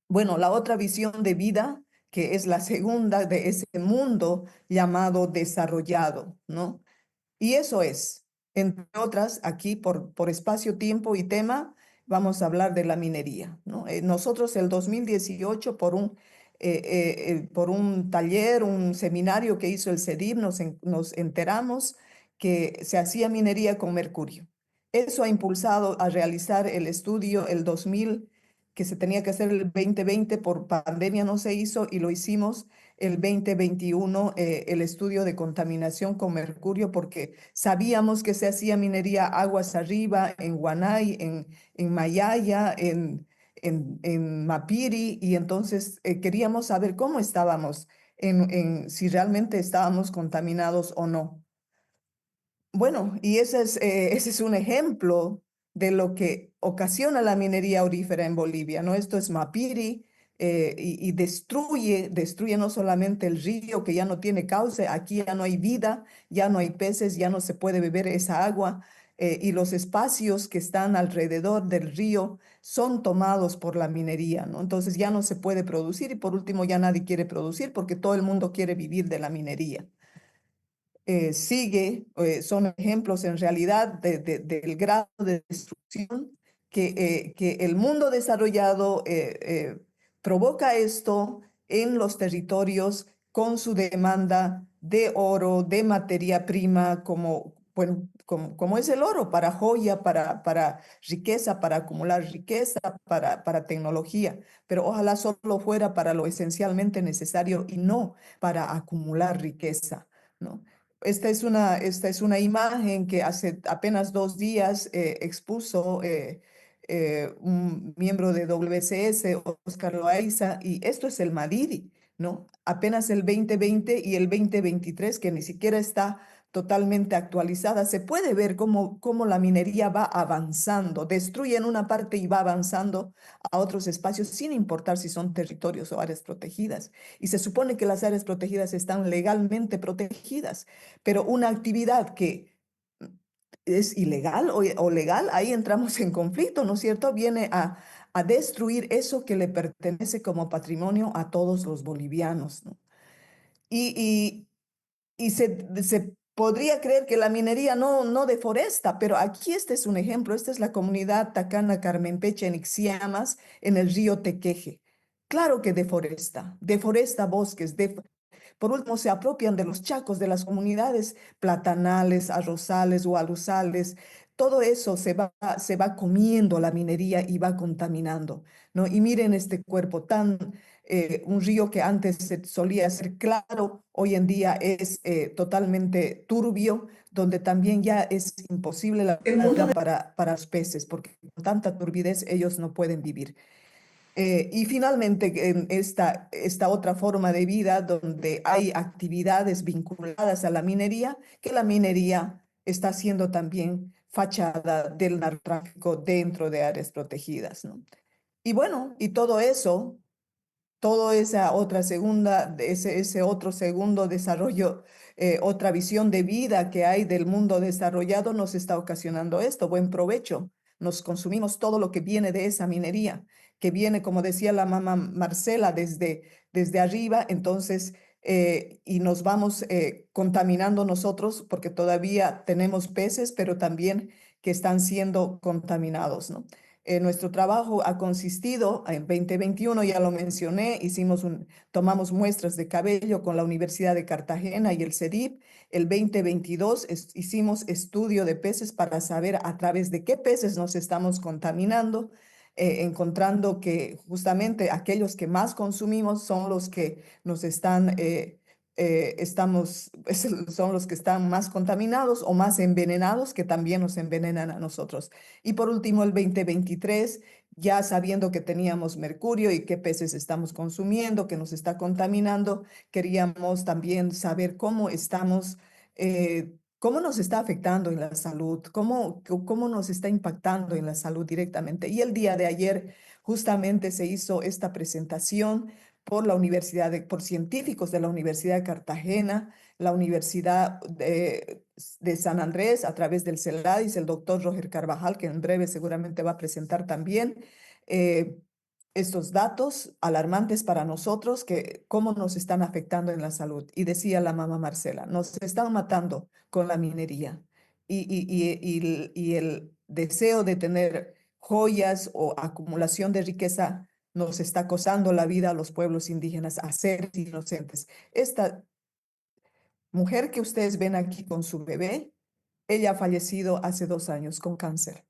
Bueno, la otra visión de vida, que es la segunda de ese mundo llamado desarrollado, ¿no? Y eso es, entre otras, aquí por espacio, tiempo y tema, vamos a hablar de la minería, ¿no? Nosotros el 2018, por un taller, un seminario que hizo el CEDIP, nos enteramos que se hacía minería con mercurio. Eso ha impulsado a realizar el estudio el 2000, que se tenía que hacer el 2020, por pandemia no se hizo y lo hicimos el 2021, el estudio de contaminación con mercurio, porque sabíamos que se hacía minería aguas arriba, en Guanay, en Mayaya, en Mapiri, y entonces queríamos saber cómo estábamos, si realmente estábamos contaminados o no. Bueno, y ese es un ejemplo de lo que ocasiona la minería aurífera en Bolivia, ¿no? Esto es Mapiri, y destruye no solamente el río, que ya no tiene cauce, aquí ya no hay vida, ya no hay peces, ya no se puede beber esa agua, y los espacios que están alrededor del río son tomados por la minería, ¿no? Entonces ya no se puede producir, y por último ya nadie quiere producir porque todo el mundo quiere vivir de la minería. Son ejemplos en realidad del grado de destrucción que el mundo desarrollado provoca esto en los territorios con su demanda de oro, de materia prima, bueno, como es el oro, para joya, para riqueza, para acumular riqueza, para tecnología, pero ojalá solo fuera para lo esencialmente necesario y no para acumular riqueza, ¿no? Esta es una imagen que hace apenas 2 días expuso un miembro de WCS, Oscar Loaiza, y esto es el Madidi, ¿no? Apenas el 2020 y el 2023, que ni siquiera está totalmente actualizada, se puede ver cómo la minería va avanzando, destruye en una parte y va avanzando a otros espacios sin importar si son territorios o áreas protegidas. Y se supone que las áreas protegidas están legalmente protegidas, pero una actividad que es ilegal o legal, ahí entramos en conflicto, ¿no es cierto? Viene a destruir eso que le pertenece como patrimonio a todos los bolivianos, ¿no? Y, se podría creer que la minería no deforesta, pero aquí este es un ejemplo. Esta es la comunidad Tacana Carmenpeche en Ixiamas, en el río Tequeje. Claro que deforesta bosques, por último, se apropian de los chacos de las comunidades platanales, arrozales o alusales. Todo eso se va comiendo la minería y va contaminando, ¿no? Y miren este cuerpo un río que antes solía ser claro, hoy en día es totalmente turbio, donde también ya es imposible la vida para los peces, porque con tanta turbidez ellos no pueden vivir. Y finalmente, en esta otra forma de vida donde hay actividades vinculadas a la minería, que la minería está siendo también fachada del narcotráfico dentro de áreas protegidas, ¿no? Y bueno, y todo eso, toda esa otra segunda, ese otro segundo desarrollo, otra visión de vida que hay del mundo desarrollado nos está ocasionando esto. Buen provecho. Nos consumimos todo lo que viene de esa minería, que viene, como decía la mamá Marcela, desde arriba, entonces, y nos vamos contaminando nosotros porque todavía tenemos peces, pero también que están siendo contaminados, ¿no? Nuestro trabajo ha consistido, en 2021 ya lo mencioné, tomamos muestras de cabello con la Universidad de Cartagena y el CEDIP. El 2022 hicimos estudio de peces para saber a través de qué peces nos estamos contaminando, encontrando que justamente aquellos que más consumimos son los que nos están son los que están más contaminados o más envenenados, que también nos envenenan a nosotros. Y por último, el 2023, ya sabiendo que teníamos mercurio y qué peces estamos consumiendo, que nos está contaminando, queríamos también saber cómo nos está afectando en la salud, cómo nos está impactando en la salud directamente. Y el día de ayer justamente se hizo esta presentación por científicos de la Universidad de Cartagena, la Universidad de San Andrés, a través del CELADIS, el doctor Roger Carvajal, que en breve seguramente va a presentar también eh, estos datos alarmantes para nosotros, que cómo nos están afectando en la salud. Y decía la mamá Marcela, nos están matando con la minería y el deseo de tener joyas o acumulación de riqueza nos está acosando la vida a los pueblos indígenas, a seres inocentes. Esta mujer que ustedes ven aquí con su bebé, ella ha fallecido hace 2 años con cáncer.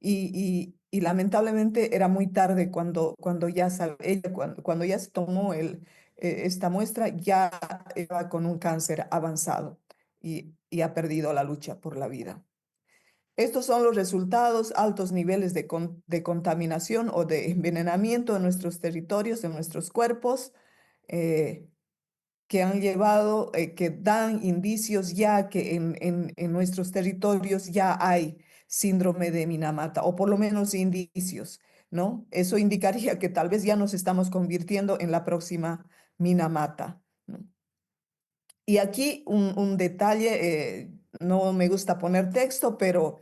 Y lamentablemente era muy tarde cuando cuando ya se tomó esta muestra, ya iba con un cáncer avanzado y ha perdido la lucha por la vida. Estos son los resultados: altos niveles de contaminación o de envenenamiento en nuestros territorios, en nuestros cuerpos, eh, que han llevado, que dan indicios ya que en nuestros territorios ya hay síndrome de Minamata, o por lo menos indicios, ¿no? Eso indicaría que tal vez ya nos estamos convirtiendo en la próxima Minamata, ¿no? Y aquí un detalle, no me gusta poner texto, pero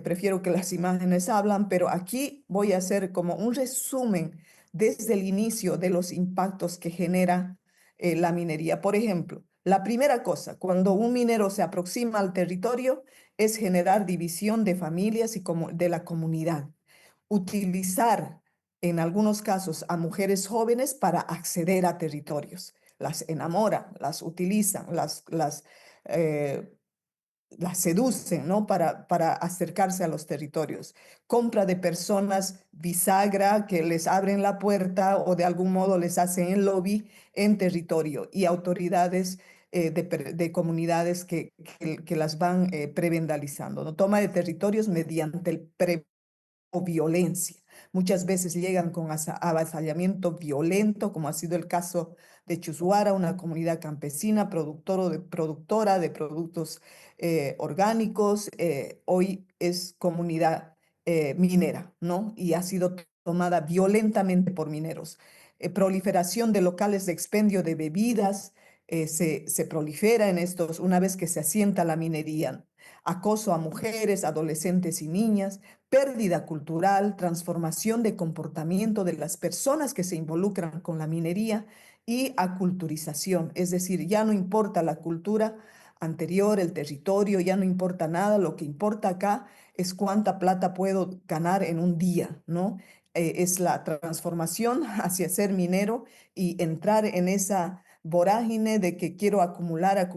prefiero que las imágenes hablan, pero aquí voy a hacer como un resumen desde el inicio de los impactos que genera la minería. Por ejemplo, la primera cosa, cuando un minero se aproxima al territorio, es generar división de familias y como de la comunidad. Utilizar en algunos casos a mujeres jóvenes para acceder a territorios. Las enamora, las utilizan, eh, las seducen, ¿no? Para acercarse a los territorios. Compra de personas bisagra que les abren la puerta o de algún modo les hacen el lobby en territorio, y autoridades de comunidades que las van prevendalizando, ¿no? Toma de territorios mediante el o violencia. Muchas veces llegan con avasallamiento violento, como ha sido el caso de Chushuara, una comunidad campesina productora de productos orgánicos. Hoy es comunidad minera, ¿no? Y ha sido tomada violentamente por mineros. Proliferación de locales de expendio de bebidas, se prolifera en estos una vez que se asienta la minería. Acoso a mujeres, adolescentes y niñas, pérdida cultural, transformación de comportamiento de las personas que se involucran con la minería y aculturización. Es decir, ya no importa la cultura anterior, el territorio, ya no importa nada. Lo que importa acá es cuánta plata puedo ganar en un día, ¿no? Es la transformación hacia ser minero y entrar en esa vorágine de que quiero acumular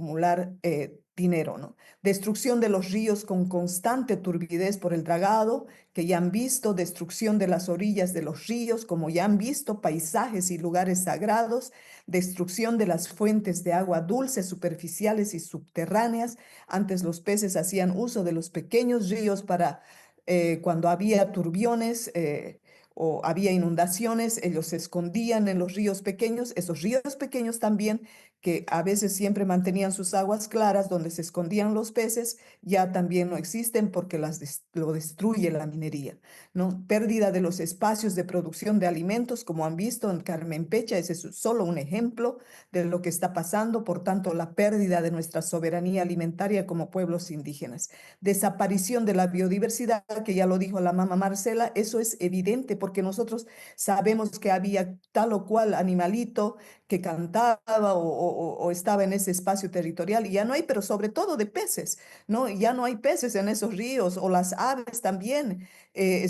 dinero, ¿no? Destrucción de los ríos con constante turbidez por el dragado, que ya han visto, destrucción de las orillas de los ríos, como ya han visto, paisajes y lugares sagrados, destrucción de las fuentes de agua dulce superficiales y subterráneas. Antes los peces hacían uso de los pequeños ríos para cuando había turbiones. O había inundaciones, ellos se escondían en los ríos pequeños, esos ríos pequeños también, que a veces siempre mantenían sus aguas claras, donde se escondían los peces, ya también no existen porque lo destruye la minería, ¿no? Pérdida de los espacios de producción de alimentos, como han visto en Carmen Pecha, ese es solo un ejemplo de lo que está pasando. Por tanto, la pérdida de nuestra soberanía alimentaria como pueblos indígenas. Desaparición de la biodiversidad, que ya lo dijo la mamá Marcela, eso es evidente porque nosotros sabemos que había tal o cual animalito que cantaba o estaba en ese espacio territorial, y ya no hay, pero sobre todo de peces, ¿no? Ya no hay peces en esos ríos, o las aves también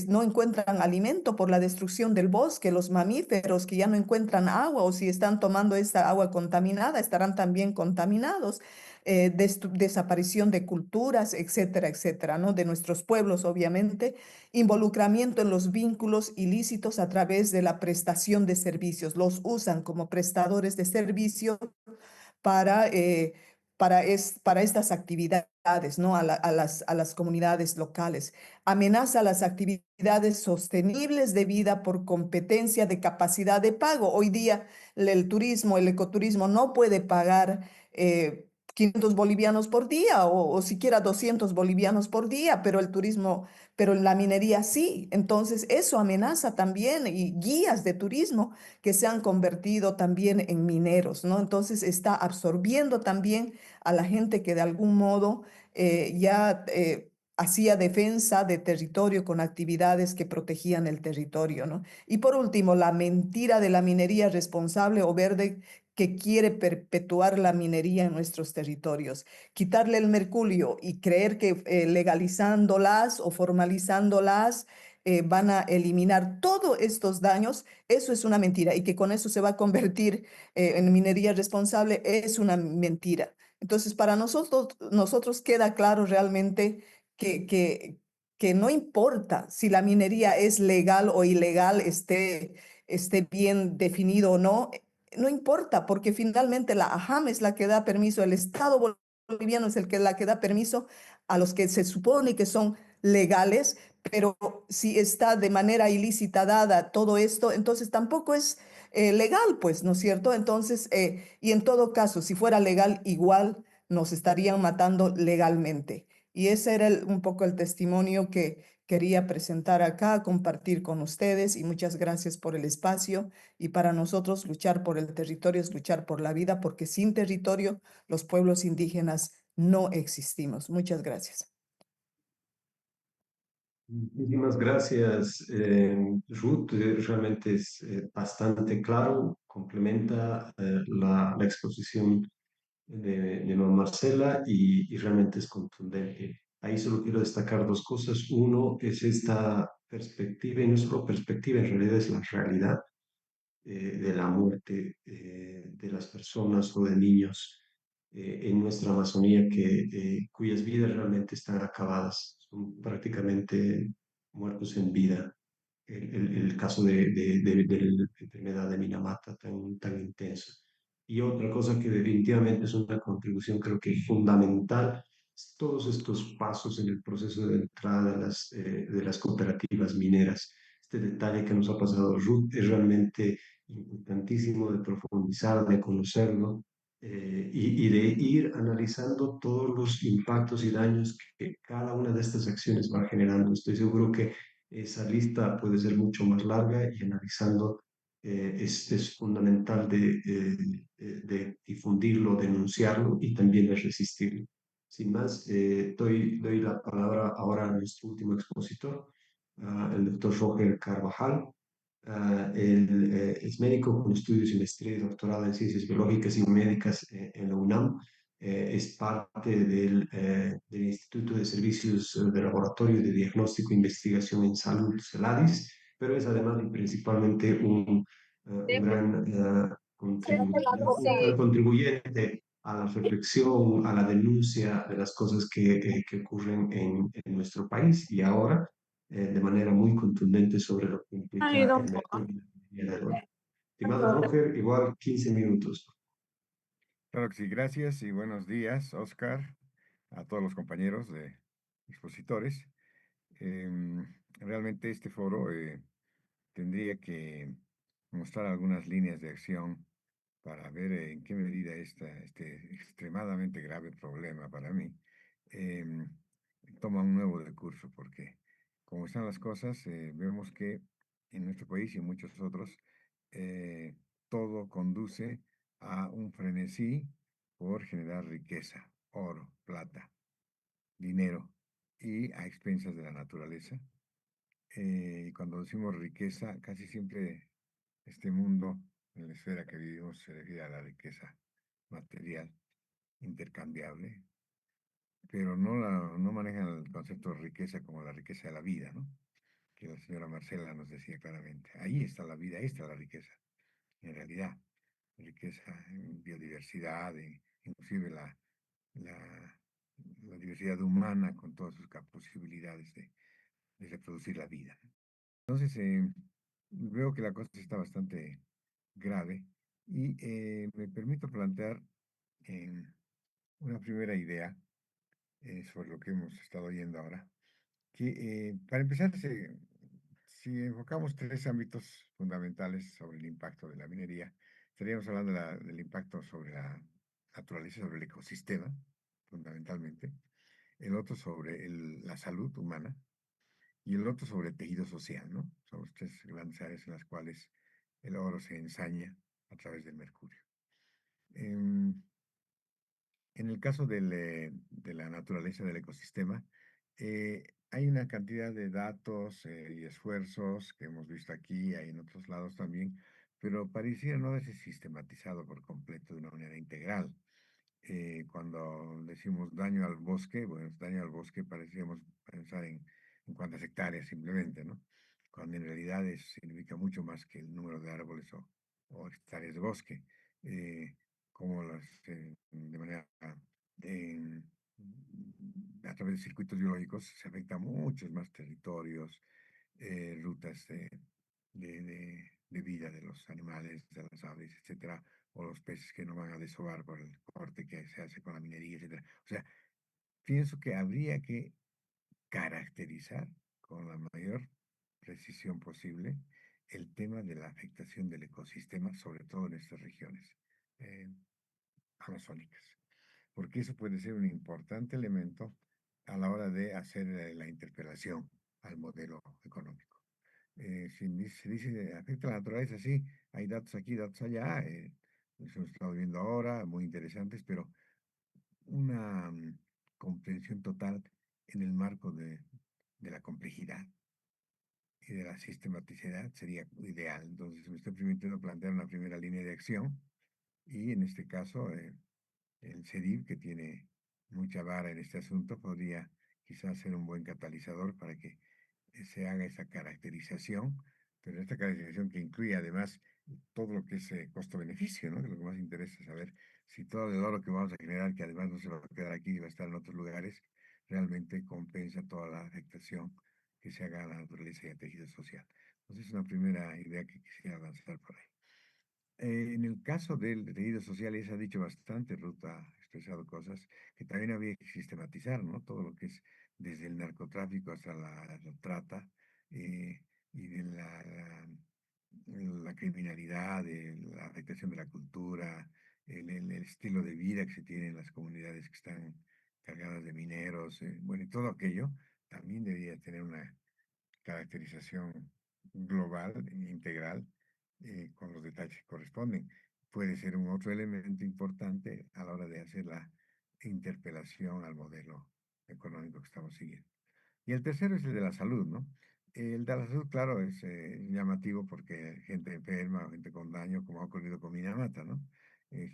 no encuentran alimento por la destrucción del bosque. Los mamíferos que ya no encuentran agua, o si están tomando esta agua contaminada, estarán también contaminados. Desaparición de culturas, etcétera, etcétera, ¿no? De nuestros pueblos, obviamente. Involucramiento en los vínculos ilícitos a través de la prestación de servicios. Los usan como prestadores de servicios para, para estas actividades, ¿no? A las comunidades locales. Amenaza las actividades sostenibles de vida por competencia de capacidad de pago. Hoy día el turismo, el ecoturismo no puede pagar 500 bolivianos por día o siquiera 200 bolivianos por día, pero el turismo, pero la minería sí. Entonces eso amenaza también y guías de turismo que se han convertido también en mineros, ¿no? Entonces está absorbiendo también a la gente que de algún modo ya hacía defensa de territorio con actividades que protegían el territorio, ¿no? Y por último, la mentira de la minería responsable o verde que quiere perpetuar la minería en nuestros territorios. Quitarle el mercurio y creer que legalizándolas o formalizándolas van a eliminar todos estos daños, eso es una mentira. Y que con eso se va a convertir en minería responsable es una mentira. Entonces, para nosotros queda claro realmente que, que, que no importa si la minería es legal o ilegal, esté bien definido o no, no importa, porque finalmente la AJAM es la que da permiso, el Estado boliviano es la que da permiso a los que se supone que son legales, pero si está de manera ilícita dada todo esto, entonces tampoco es legal, pues, ¿no es cierto? Entonces, y en todo caso, si fuera legal, igual nos estarían matando legalmente. Y ese era un poco el testimonio que quería presentar acá, compartir con ustedes y muchas gracias por el espacio. Y para nosotros luchar por el territorio es luchar por la vida, porque sin territorio los pueblos indígenas no existimos. Muchas gracias. Muchísimas gracias, Ruth. Realmente es bastante claro, complementa la exposición de Nueva Marcela y realmente es contundente. Ahí solo quiero destacar dos cosas. Uno es esta perspectiva, y no solo perspectiva, en realidad es la realidad de la muerte de las personas o de niños en nuestra Amazonía cuyas vidas realmente están acabadas, son prácticamente muertos en vida. El caso de la enfermedad de Minamata tan intenso. Y otra cosa que definitivamente es una contribución, creo que fundamental, es todos estos pasos en el proceso de entrada de las cooperativas mineras. Este detalle que nos ha pasado Ruth es realmente importantísimo de profundizar, de conocerlo y de ir analizando todos los impactos y daños que cada una de estas acciones va generando. Estoy seguro que esa lista puede ser mucho más larga y analizando es fundamental de difundirlo, denunciarlo y también de resistirlo. Sin más, doy la palabra ahora a nuestro último expositor, el doctor Roger Carvajal. Él es médico con estudios y maestría y doctorado en ciencias biológicas y médicas en la UNAM. Es parte del Instituto de Servicios de Laboratorio de Diagnóstico e Investigación en Salud, CELADIS, pero es además y principalmente un gran contribuyente a la reflexión, a la denuncia de las cosas que ocurren en nuestro país y ahora de manera muy contundente sobre lo que implica el mercurio y el oro. Estimado Roger, igual 15 minutos. Claro que sí, gracias y buenos días, Oscar, a todos los compañeros de expositores. Realmente este foro tendría que mostrar algunas líneas de acción para ver en qué medida este extremadamente grave problema para mí em, toma un nuevo decurso, porque como están las cosas, vemos que en nuestro país y en muchos otros, eh, todo conduce a un frenesí por generar riqueza, oro, plata, dinero, y a expensas de la naturaleza. Y cuando decimos riqueza, casi siempre este mundo, en la esfera que vivimos, se refiere a la riqueza material, intercambiable, pero no manejan el concepto de riqueza como la riqueza de la vida, ¿no? Que la señora Marcela nos decía claramente. Ahí está la vida, ahí está la riqueza, en realidad. Riqueza en biodiversidad, inclusive la, la diversidad humana con todas sus posibilidades de reproducir la vida. Entonces, veo que la cosa está bastante grave y me permito plantear una primera idea sobre lo que hemos estado oyendo ahora, que para empezar, si enfocamos tres ámbitos fundamentales sobre el impacto de la minería, estaríamos hablando del impacto sobre la naturaleza, sobre el ecosistema, fundamentalmente, el otro sobre la salud humana y el otro sobre el tejido social, ¿no? Son las tres grandes áreas en las cuales el oro se ensaña a través del mercurio. En el caso de la naturaleza del ecosistema, hay una cantidad de datos y esfuerzos que hemos visto aquí, hay en otros lados también, pero pareciera no haberse sistematizado por completo de una manera integral. Cuando decimos daño al bosque, bueno, daño al bosque parecíamos pensar en cuántas hectáreas simplemente, ¿no? Cuando en realidad eso significa mucho más que el número de árboles o hectáreas de bosque. Eh, como de manera, en- a través de circuitos biológicos se afecta a muchos más territorios, rutas de vida de los animales, de las aves, etcétera, o los peces que no van a desovar por el corte que se hace con la minería, etcétera. O sea, pienso que habría que caracterizar con la mayor precisión posible el tema de la afectación del ecosistema, sobre todo en estas regiones eh, amazónicas, porque eso puede ser un importante elemento a la hora de hacer la interpelación al modelo económico. Si se dice afecta a la naturaleza, sí, hay datos aquí, datos allá, los hemos estado viendo ahora, muy interesantes, pero una comprensión total en el marco de la complejidad y de la sistematicidad sería ideal. Entonces, me estoy permitiendo plantear una primera línea de acción y en este caso, el CEDIV, que tiene mucha vara en este asunto, podría quizás ser un buen catalizador para que se haga esa caracterización, pero esta caracterización que incluye además todo lo que es costo-beneficio, ¿no? Que lo que más interesa es saber si todo el oro que vamos a generar, que además no se va a quedar aquí y va a estar en otros lugares, realmente compensa toda la afectación que se haga a la naturaleza y al tejido social. Entonces, es una primera idea que quisiera lanzar por ahí. En el caso del tejido social, se ha dicho bastante, Ruth ha expresado cosas que también había que sistematizar, ¿no? Todo lo que es desde el narcotráfico hasta la trata y de la criminalidad, de la afectación de la cultura, el estilo de vida que se tiene en las comunidades que están cargadas de mineros, bueno, y todo aquello también debería tener una caracterización global, integral, con los detalles que corresponden. Puede ser un otro elemento importante a la hora de hacer la interpelación al modelo económico que estamos siguiendo. Y el tercero es el de la salud, ¿no? El de la salud, claro, es llamativo porque gente enferma o gente con daño, como ha ocurrido con Minamata, ¿no?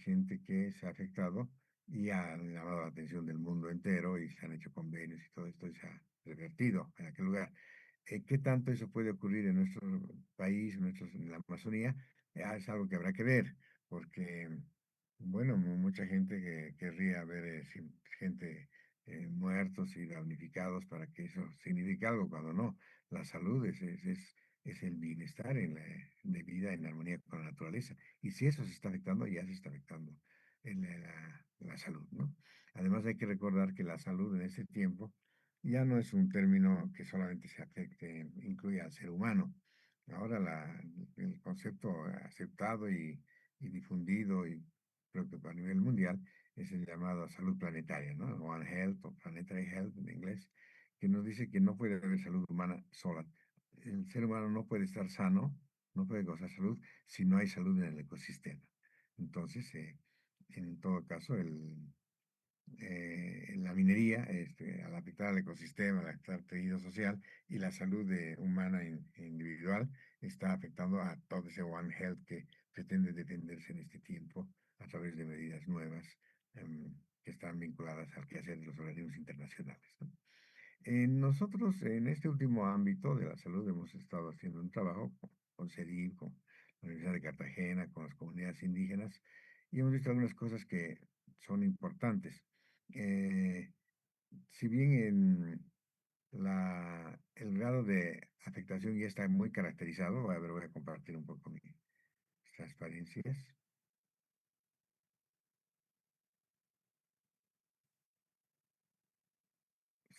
Gente que se ha afectado y ha llamado la atención del mundo entero y se han hecho convenios y todo esto y se ha revertido en aquel lugar. ¿Qué tanto eso puede ocurrir en nuestro país, en la Amazonía? Es algo que habrá que ver, porque, bueno, mucha gente que querría ver gente muertos y damnificados para que eso signifique algo, cuando no. La salud es el bienestar de vida en armonía con la naturaleza. Y si eso se está afectando, ya se está afectando en la salud, ¿no? Además hay que recordar que la salud en ese tiempo ya no es un término que solamente se afecte, incluye al ser humano. Ahora el concepto aceptado y difundido y creo que a nivel mundial es el llamado salud planetaria, ¿no? One Health o Planetary Health en inglés, que nos dice que no puede haber salud humana sola. El ser humano no puede estar sano, no puede gozar salud si no hay salud en el ecosistema. Entonces, en todo caso, la minería, al afectar al ecosistema, al afectar al tejido social y la salud humana individual, está afectando a todo ese One Health que pretende defenderse en este tiempo a través de medidas nuevas que están vinculadas al quehacer de los organismos internacionales, ¿no? Nosotros en este último ámbito de la salud hemos estado haciendo un trabajo con CEDIV, con la Universidad de Cartagena, con las comunidades indígenas, y hemos visto algunas cosas que son importantes. Eh, si bien el grado de afectación ya está muy caracterizado, a ver, voy a compartir un poco mis transparencias.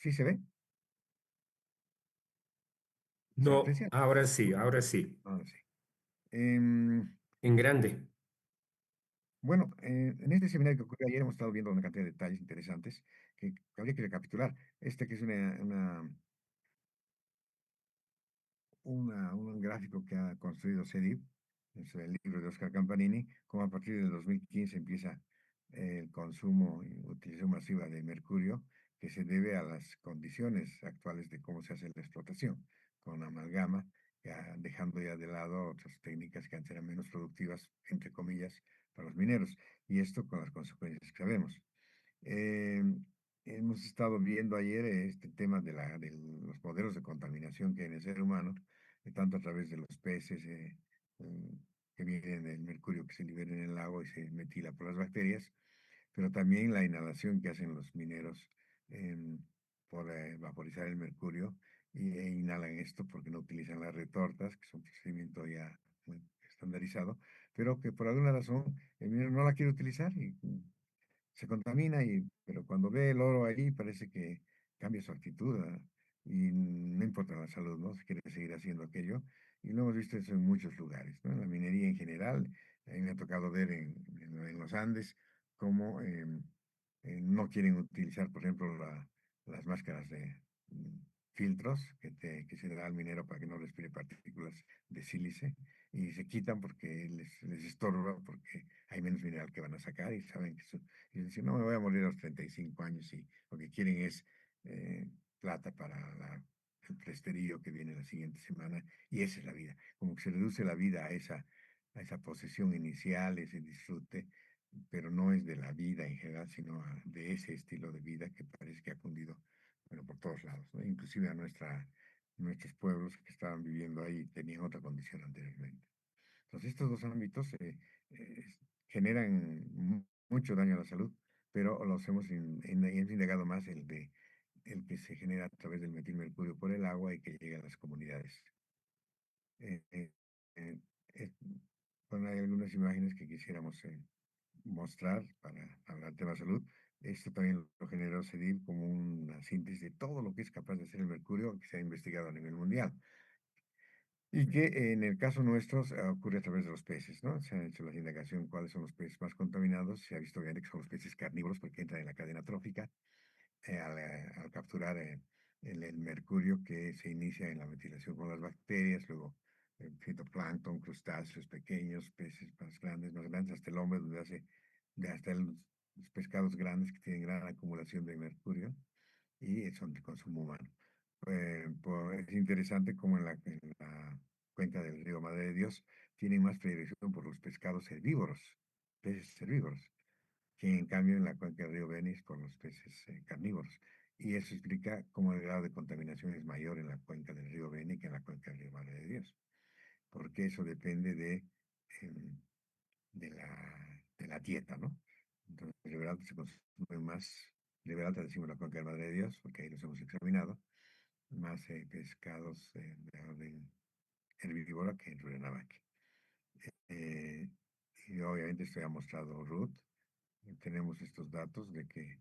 ¿Sí se ve? ¿Se No, aprecia? ahora sí, ahora sí. Ahora sí. Em, En grande. bueno, en este seminario que ocurrió ayer hemos estado viendo una cantidad de detalles interesantes que habría que recapitular. Este que es un gráfico que ha construido CEDIP, es el libro de Oscar Campanini, como a partir del 2015 empieza el consumo y utilización masiva de mercurio, que se debe a las condiciones actuales de cómo se hace la explotación, con amalgama, ya dejando ya de lado otras técnicas que antes eran menos productivas, entre comillas, para los mineros, y esto con las consecuencias que sabemos. Eh, hemos estado viendo ayer este tema de los modelos de contaminación que hay en el ser humano, tanto a través de los peces eh, que vienen del mercurio que se libera en el agua y se metila por las bacterias, pero también la inhalación que hacen los mineros em, por vaporizar el mercurio e inhalan esto porque no utilizan las retortas, que es un procedimiento ya muy estandarizado, pero que por alguna razón el minero no la quiere utilizar y se contamina, pero cuando ve el oro ahí parece que cambia su actitud, y no importa la salud, ¿no? Se quiere seguir haciendo aquello. Y lo hemos visto eso en muchos lugares, ¿no? En la minería en general, a mí me ha tocado ver en los Andes cómo no quieren utilizar, por ejemplo, las máscaras de filtros que se da al minero para que no respire partículas de sílice y se quitan porque les estorba, porque hay menos mineral que van a sacar y saben que y dicen, no, me voy a morir a los 35 años y lo que quieren es plata para el presterío que viene la siguiente semana y esa es la vida. Como que se reduce la vida a esa posesión inicial, ese disfrute, pero no es de la vida en general, sino de ese estilo de vida que parece que ha cundido, bueno, por todos lados, ¿no? Inclusive a nuestros pueblos que estaban viviendo ahí tenían otra condición anteriormente. Entonces, estos dos ámbitos eh, generan mucho daño a la salud, pero los hemos indagado más el que se genera a través del metilmercurio por el agua y que llega a las comunidades. Eh, eh, eh, eh, bueno, hay algunas imágenes que quisiéramos mostrar para hablar de la salud. Esto también lo generó CEDIL como una síntesis de todo lo que es capaz de hacer el mercurio que se ha investigado a nivel mundial. Y que en el caso nuestro ocurre a través de los peces, ¿no? Se ha hecho la indagación cuáles son los peces más contaminados. Se ha visto obviamente que son los peces carnívoros porque entran en la cadena trófica al capturar el mercurio que se inicia en la ventilación con las bacterias, luego fitoplancton, crustáceos pequeños, peces más grandes, hasta el hombre, donde hasta los pescados grandes que tienen gran acumulación de mercurio y son de consumo humano. Es interesante como en la cuenca del río Madre de Dios tienen más predilección por los pescados herbívoros, peces herbívoros, que en cambio en la cuenca del río Beni es por los peces carnívoros. Y eso explica cómo el grado de contaminación es mayor en la cuenca del río Beni que en la cuenca del río Madre de Dios, porque eso depende em, de la dieta, ¿no? Entonces, el Liberalta se consume más, Liberalta decimos la cuenca del Madre de Dios, porque ahí los hemos examinado, más pescados de orden herbívora que en Rurrenabaque. Eh, y obviamente esto ha mostrado Ruth. Tenemos estos datos de que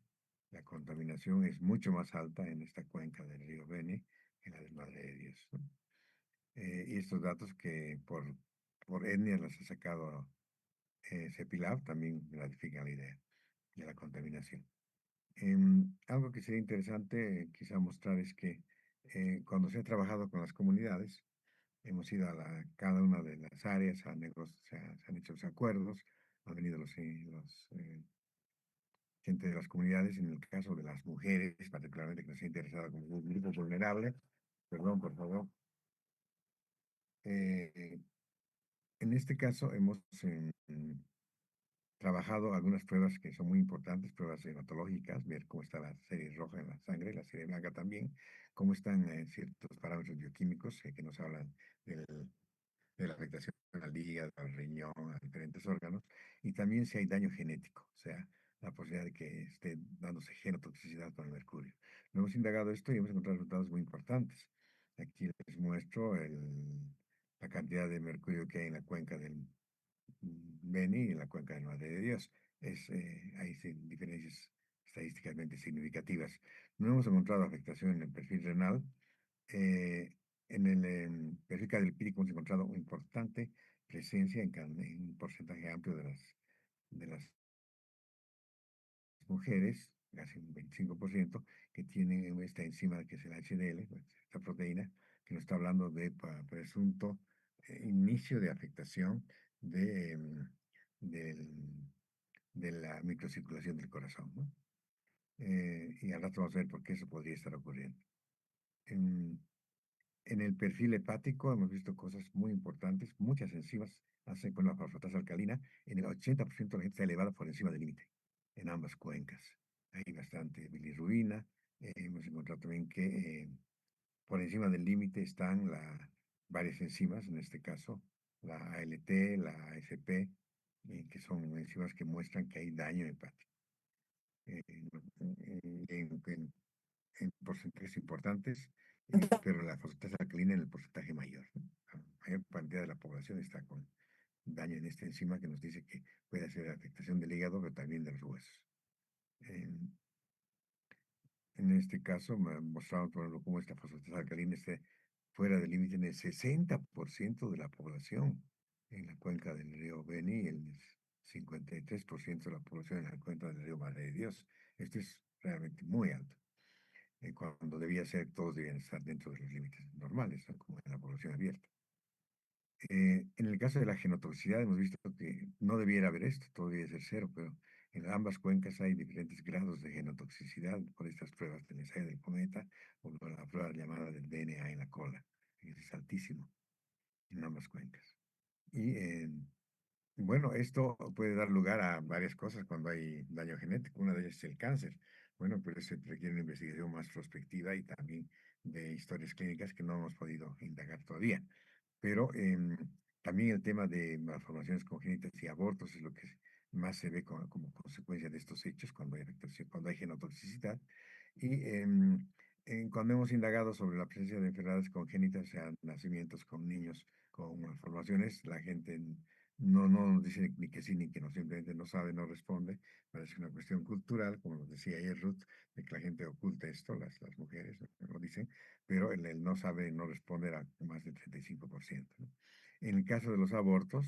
la contaminación es mucho más alta en esta cuenca del río Beni que en la del Madre de Dios, ¿no? Y estos datos que por etnia los ha sacado CEPILAB también ratifican la idea de la contaminación. Algo que sería interesante quizá mostrar es que cuando se ha trabajado con las comunidades, hemos ido a cada una de las áreas, se han hecho los acuerdos, han venido gente de las comunidades, en el caso de las mujeres, particularmente que nos ha interesado como un grupo vulnerable. Perdón, por favor. Eh, en este caso hemos trabajado algunas pruebas que son muy importantes, pruebas hematológicas, ver cómo está la serie roja en la sangre, la serie blanca también, cómo están ciertos parámetros bioquímicos que nos hablan del de la afectación al hígado, al riñón, a diferentes órganos, y también si hay daño genético, o sea, la posibilidad de que esté dándose genotoxicidad con el mercurio. No hemos indagado esto y hemos encontrado resultados muy importantes. Aquí les muestro la cantidad de mercurio que hay en la cuenca del Beni y en la cuenca del Madre de Dios. Hay diferencias estadísticamente significativas. No hemos encontrado afectación en el perfil renal. En el perfil cadilipídico hemos encontrado una importante presencia en un porcentaje amplio de las mujeres, casi un 25%, que tienen esta enzima que es el HDL, pues, esta proteína, que nos está hablando de presunto inicio de afectación de, de la microcirculación del corazón, ¿no? Y al rato vamos a ver por qué eso podría estar ocurriendo. En el perfil hepático hemos visto cosas muy importantes, muchas enzimas hacen con la fosfatasa alcalina, en el 80% de la gente está elevada por encima del límite, en ambas cuencas. Hay bastante bilirrubina, hemos encontrado también que por encima del límite están varias enzimas, en este caso la ALT, la ASP, que son enzimas que muestran que hay daño hepático. En porcentajes importantes, pero la fosfatasa alcalina en el porcentaje mayor, ¿no? La mayor cantidad de la población está con daño en esta enzima que nos dice que puede hacer afectación del hígado, pero también de los huesos. En este caso, me mostrado, por ejemplo, cómo esta fosfatasa alcalina está fuera del límite en el 60% de la población en la cuenca del río Beni y el 53% de la población en la cuenca del río Madre de Dios. Esto es realmente muy alto. Cuando debía ser, todos debían estar dentro de los límites normales, ¿no? Como en la población abierta. En el caso de la genotoxicidad hemos visto que no debiera haber esto, todo debe ser cero, pero en ambas cuencas hay diferentes grados de genotoxicidad por estas pruebas del ensayo del cometa o por la prueba llamada del DNA en la cola, que es altísimo en ambas cuencas. Y bueno, esto puede dar lugar a varias cosas cuando hay daño genético. Una de ellas es el cáncer. Bueno, pero eso requiere una investigación más prospectiva y también de historias clínicas que no hemos podido indagar todavía. Pero también el tema de malformaciones congénitas y abortos es lo que más se ve como consecuencia de estos hechos cuando hay afectación, cuando hay genotoxicidad. Y cuando hemos indagado sobre la presencia de enfermedades congénitas, o sea, nacimientos con niños con malformaciones, la gente no nos dice ni que sí ni que no, simplemente no sabe, no responde. Parece una cuestión cultural, como nos decía ayer Ruth, de que la gente oculta esto, las mujeres no lo dicen, pero el no sabe, no responde a más del 35%, ¿no? En el caso de los abortos,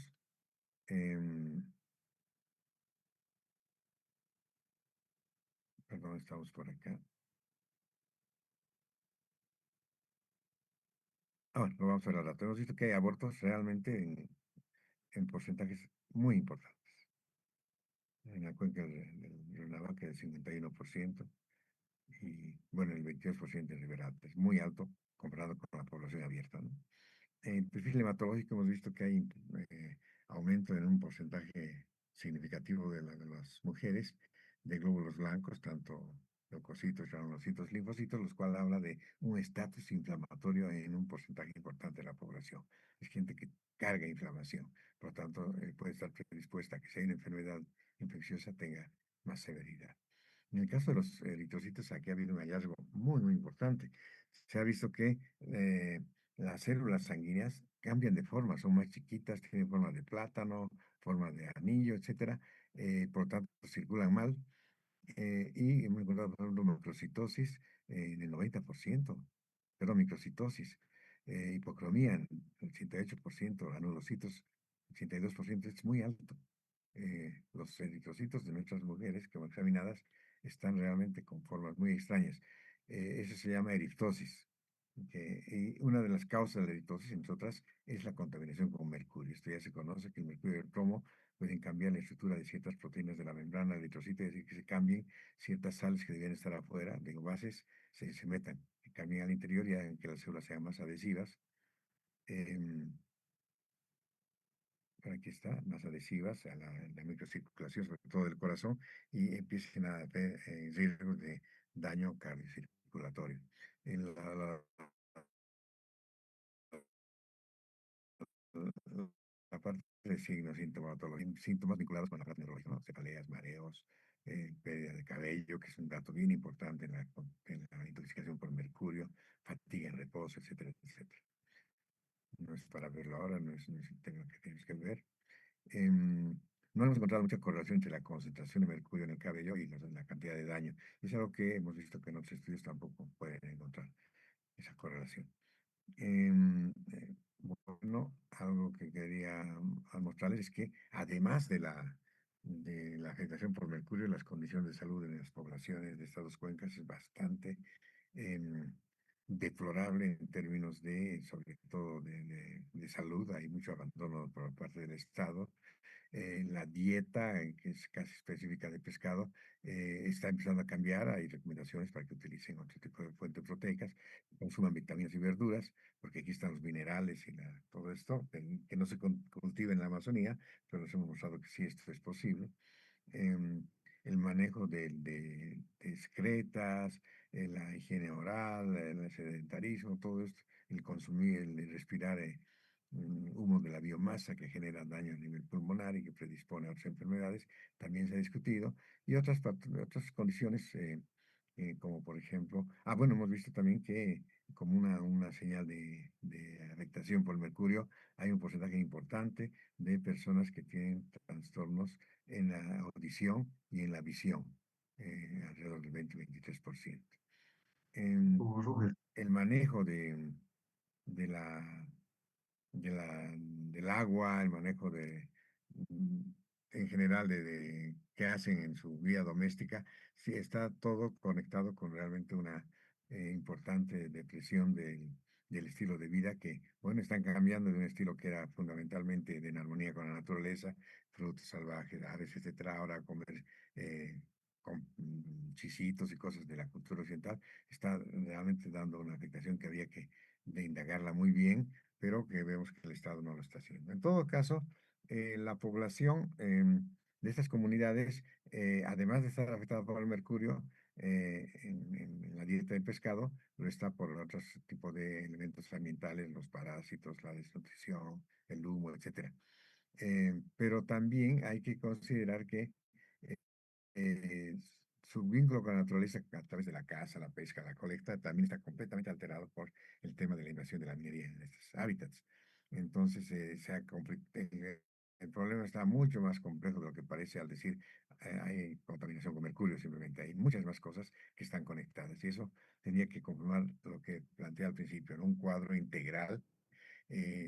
perdón, estamos por acá. Bueno, lo vamos a ver al rato. Hemos visto que hay abortos realmente en porcentajes muy importantes. En la cuenca del río Navaca el 51% y bueno, el 22% en Ribera Alta. Es muy alto comparado con la población abierta, ¿no? En perfil hematológico hemos visto que hay aumento en un porcentaje significativo de las mujeres de glóbulos blancos, tanto leucocitos, granulocitos, linfocitos, los cuales habla de un estatus inflamatorio en un porcentaje importante de la población. Es gente que carga inflamación, por lo tanto puede estar predispuesta a que si hay una enfermedad infecciosa tenga más severidad. En el caso de los eritrocitos, aquí ha habido un hallazgo muy importante. Se ha visto que las células sanguíneas cambian de forma, son más chiquitas, tienen forma de plátano, forma de anillo, etcétera, por lo tanto circulan mal. Y hemos encontrado, por ejemplo, macrocitosis en el 90%, perdón, microcitosis, hipocromía en el 88%, anulocitos 82%, es muy alto. Los eritrocitos de nuestras mujeres que van examinadas están realmente con formas muy extrañas. Eso se llama eritrosis. Y una de las causas de la eritrosis, entre otras, es la contaminación con mercurio. Esto ya se conoce que el mercurio y el cromo pueden cambiar la estructura de ciertas proteínas de la membrana del eritrocito, es decir, que se cambien ciertas sales que deben estar afuera, digo, bases, se metan, que cambien al interior y hagan que las células sean más adhesivas. Aquí está, más adhesivas a la microcirculación, sobre todo del corazón, y empiecen a haber riesgos de daño cardiocirculatorio. En la parte de signos, síntomas vinculados con la parte neurológica, ¿no? Cefaleas, mareos, pérdida de cabello, que es un dato bien importante en la intoxicación por mercurio, fatiga en reposo, etcétera, etcétera. No es para verlo ahora, no es un tema que tienes que ver. no hemos encontrado mucha correlación entre la concentración de mercurio en el cabello y la cantidad de daño. Es algo que hemos visto que en otros estudios tampoco pueden encontrar esa correlación. Bueno, algo que quería mostrarles es que además de la afectación por mercurio, las condiciones de salud en las poblaciones de estados cuencas es bastante deplorable en términos de, sobre todo de salud. Hay mucho abandono por parte del Estado. La dieta, que es casi específica de pescado, está empezando a cambiar. Hay recomendaciones para que utilicen otro tipo de fuentes proteicas, consuman vitaminas y verduras, porque aquí están los minerales y todo esto, que no se cultiva en la Amazonía, pero nos hemos mostrado que sí, esto es posible. em, el manejo de excretas, la higiene oral, el sedentarismo, todo esto, el consumir, el respirar humo de la biomasa que genera daño a nivel pulmonar y que predispone a otras enfermedades, también se ha discutido, y otras condiciones, como por ejemplo, bueno, hemos visto también que como una señal de afectación por el mercurio, hay un porcentaje importante de personas que tienen trastornos en la audición y en la visión, alrededor del 20-23%. Como Roger. El manejo de la, del agua, el manejo mm, en general de qué hacen en su vida doméstica, sí está todo conectado con realmente una importante depresión del estilo de vida que, bueno, están cambiando de un estilo que era fundamentalmente en armonía con la naturaleza, frutos salvajes, aves, etcétera, ahora a comer chisitos y cosas de la cultura occidental, está realmente dando una afectación que había que de indagarla muy bien, pero que vemos que el Estado no lo está haciendo. En todo caso, la población de estas comunidades, además de estar afectada por el mercurio en la dieta de pescado, lo está por otros tipos de elementos ambientales, los parásitos, la desnutrición, el humo, etcétera. Pero también hay que considerar que eh, su vínculo con la naturaleza a través de la caza, la pesca, la colecta, también está completamente alterado por el tema de la invasión de la minería en estos hábitats. Entonces, el problema está mucho más complejo de lo que parece al decir hay contaminación con mercurio, simplemente hay muchas más cosas que están conectadas. Y eso tenía que confirmar lo que planteé al principio, ¿no? Un cuadro integral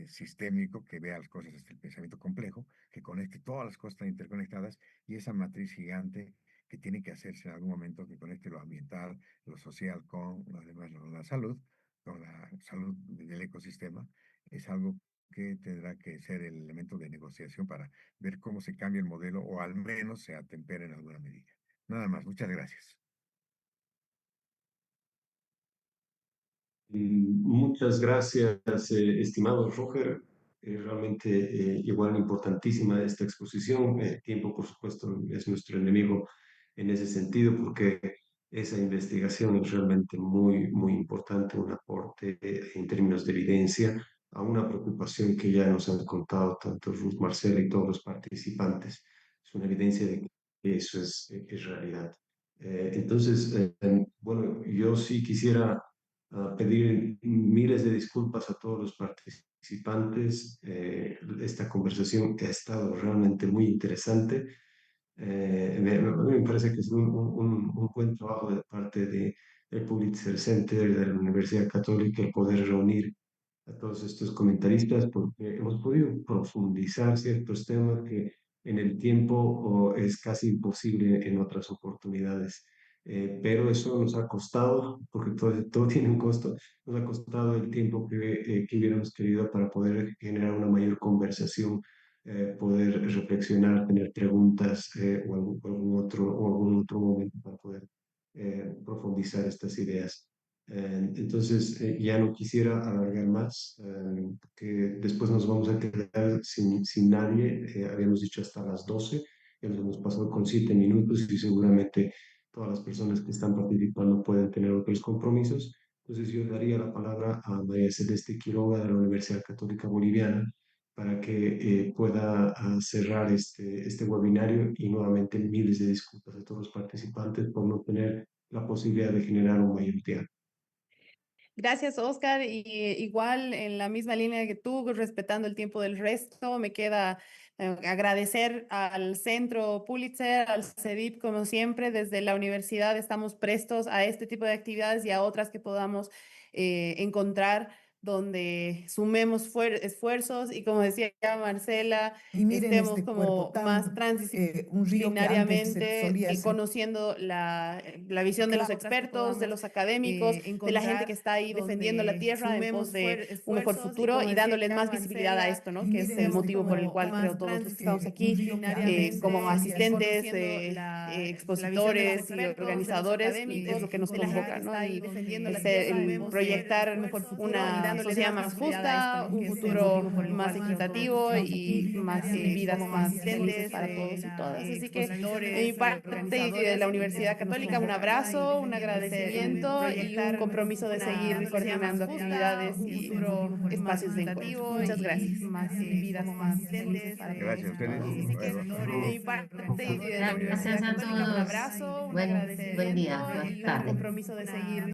sistémico que vea las cosas desde el pensamiento complejo, que conecte todas las cosas interconectadas y esa matriz gigante que tiene que hacerse en algún momento que conecte lo ambiental, lo social con además la salud, con la salud del ecosistema, es algo que tendrá que ser el elemento de negociación para ver cómo se cambia el modelo o al menos se atempera en alguna medida. Nada más, muchas gracias. Muchas gracias, estimado Roger. Realmente igual importantísima esta exposición. El tiempo, por supuesto, es nuestro enemigo en ese sentido, porque esa investigación es realmente muy, muy importante, un aporte en términos de evidencia a una preocupación que ya nos han contado tanto Ruth Marcela y todos los participantes. Es una evidencia de que eso es realidad. Entonces, bueno, yo sí quisiera pedir miles de disculpas a todos los participantes. Esta conversación ha estado realmente muy interesante. A mí me parece que es un buen trabajo de parte del Pulitzer Center de la Universidad Católica el poder reunir a todos estos comentaristas porque hemos podido profundizar ciertos temas que en el tiempo es casi imposible en otras oportunidades. Pero eso nos ha costado, porque todo tiene un costo, nos ha costado el tiempo que hubiéramos querido para poder generar una mayor conversación, poder reflexionar, tener preguntas o algún otro momento para poder profundizar estas ideas. Entonces, ya no quisiera alargar más, porque después nos vamos a quedar sin nadie. Habíamos dicho hasta las 12, ya nos hemos pasado con 7 minutos y seguramente todas las personas que están participando pueden tener otros compromisos. Entonces, yo daría la palabra a María Celeste Quiroga de la Universidad Católica Boliviana para que pueda cerrar este webinario y nuevamente miles de disculpas a todos los participantes por no tener la posibilidad de generar un mayor tiempo. Gracias, Oscar. Y igual en la misma línea que tú, respetando el tiempo del resto, me queda agradecer al Centro Pulitzer, al CEDIP, como siempre, desde la universidad estamos prestos a este tipo de actividades y a otras que podamos encontrar, donde sumemos esfuerzos y, como decía Marcela, Y miren estemos este como cuerpo más tan, un río que antes transdisciplinariamente solía ser conociendo la visión de los expertos, de los académicos, de la gente que está ahí defendiendo la tierra en pos de un mejor futuro y dándoles más visibilidad a esto, ¿no? Y Que es miren el este motivo por el cuerpo cual tan, creo todos los que estamos aquí, un río que antes como solía ser asistentes, expositores y organizadores, y es lo que nos convoca, ¿no? Proyectar una sociedad más justa, un futuro más equitativo y más vidas más felices para todos y todas. Así que de mi parte y de la Universidad Católica, un abrazo, un agradecimiento y un compromiso de seguir coordinando actividades y espacios de encuentro. Muchas gracias. Gracias a ustedes. De mi parte y de la Gracias Universidad a Católica, un todos. abrazo, un Buen día, agradecimiento buenas y un tardes. compromiso de seguir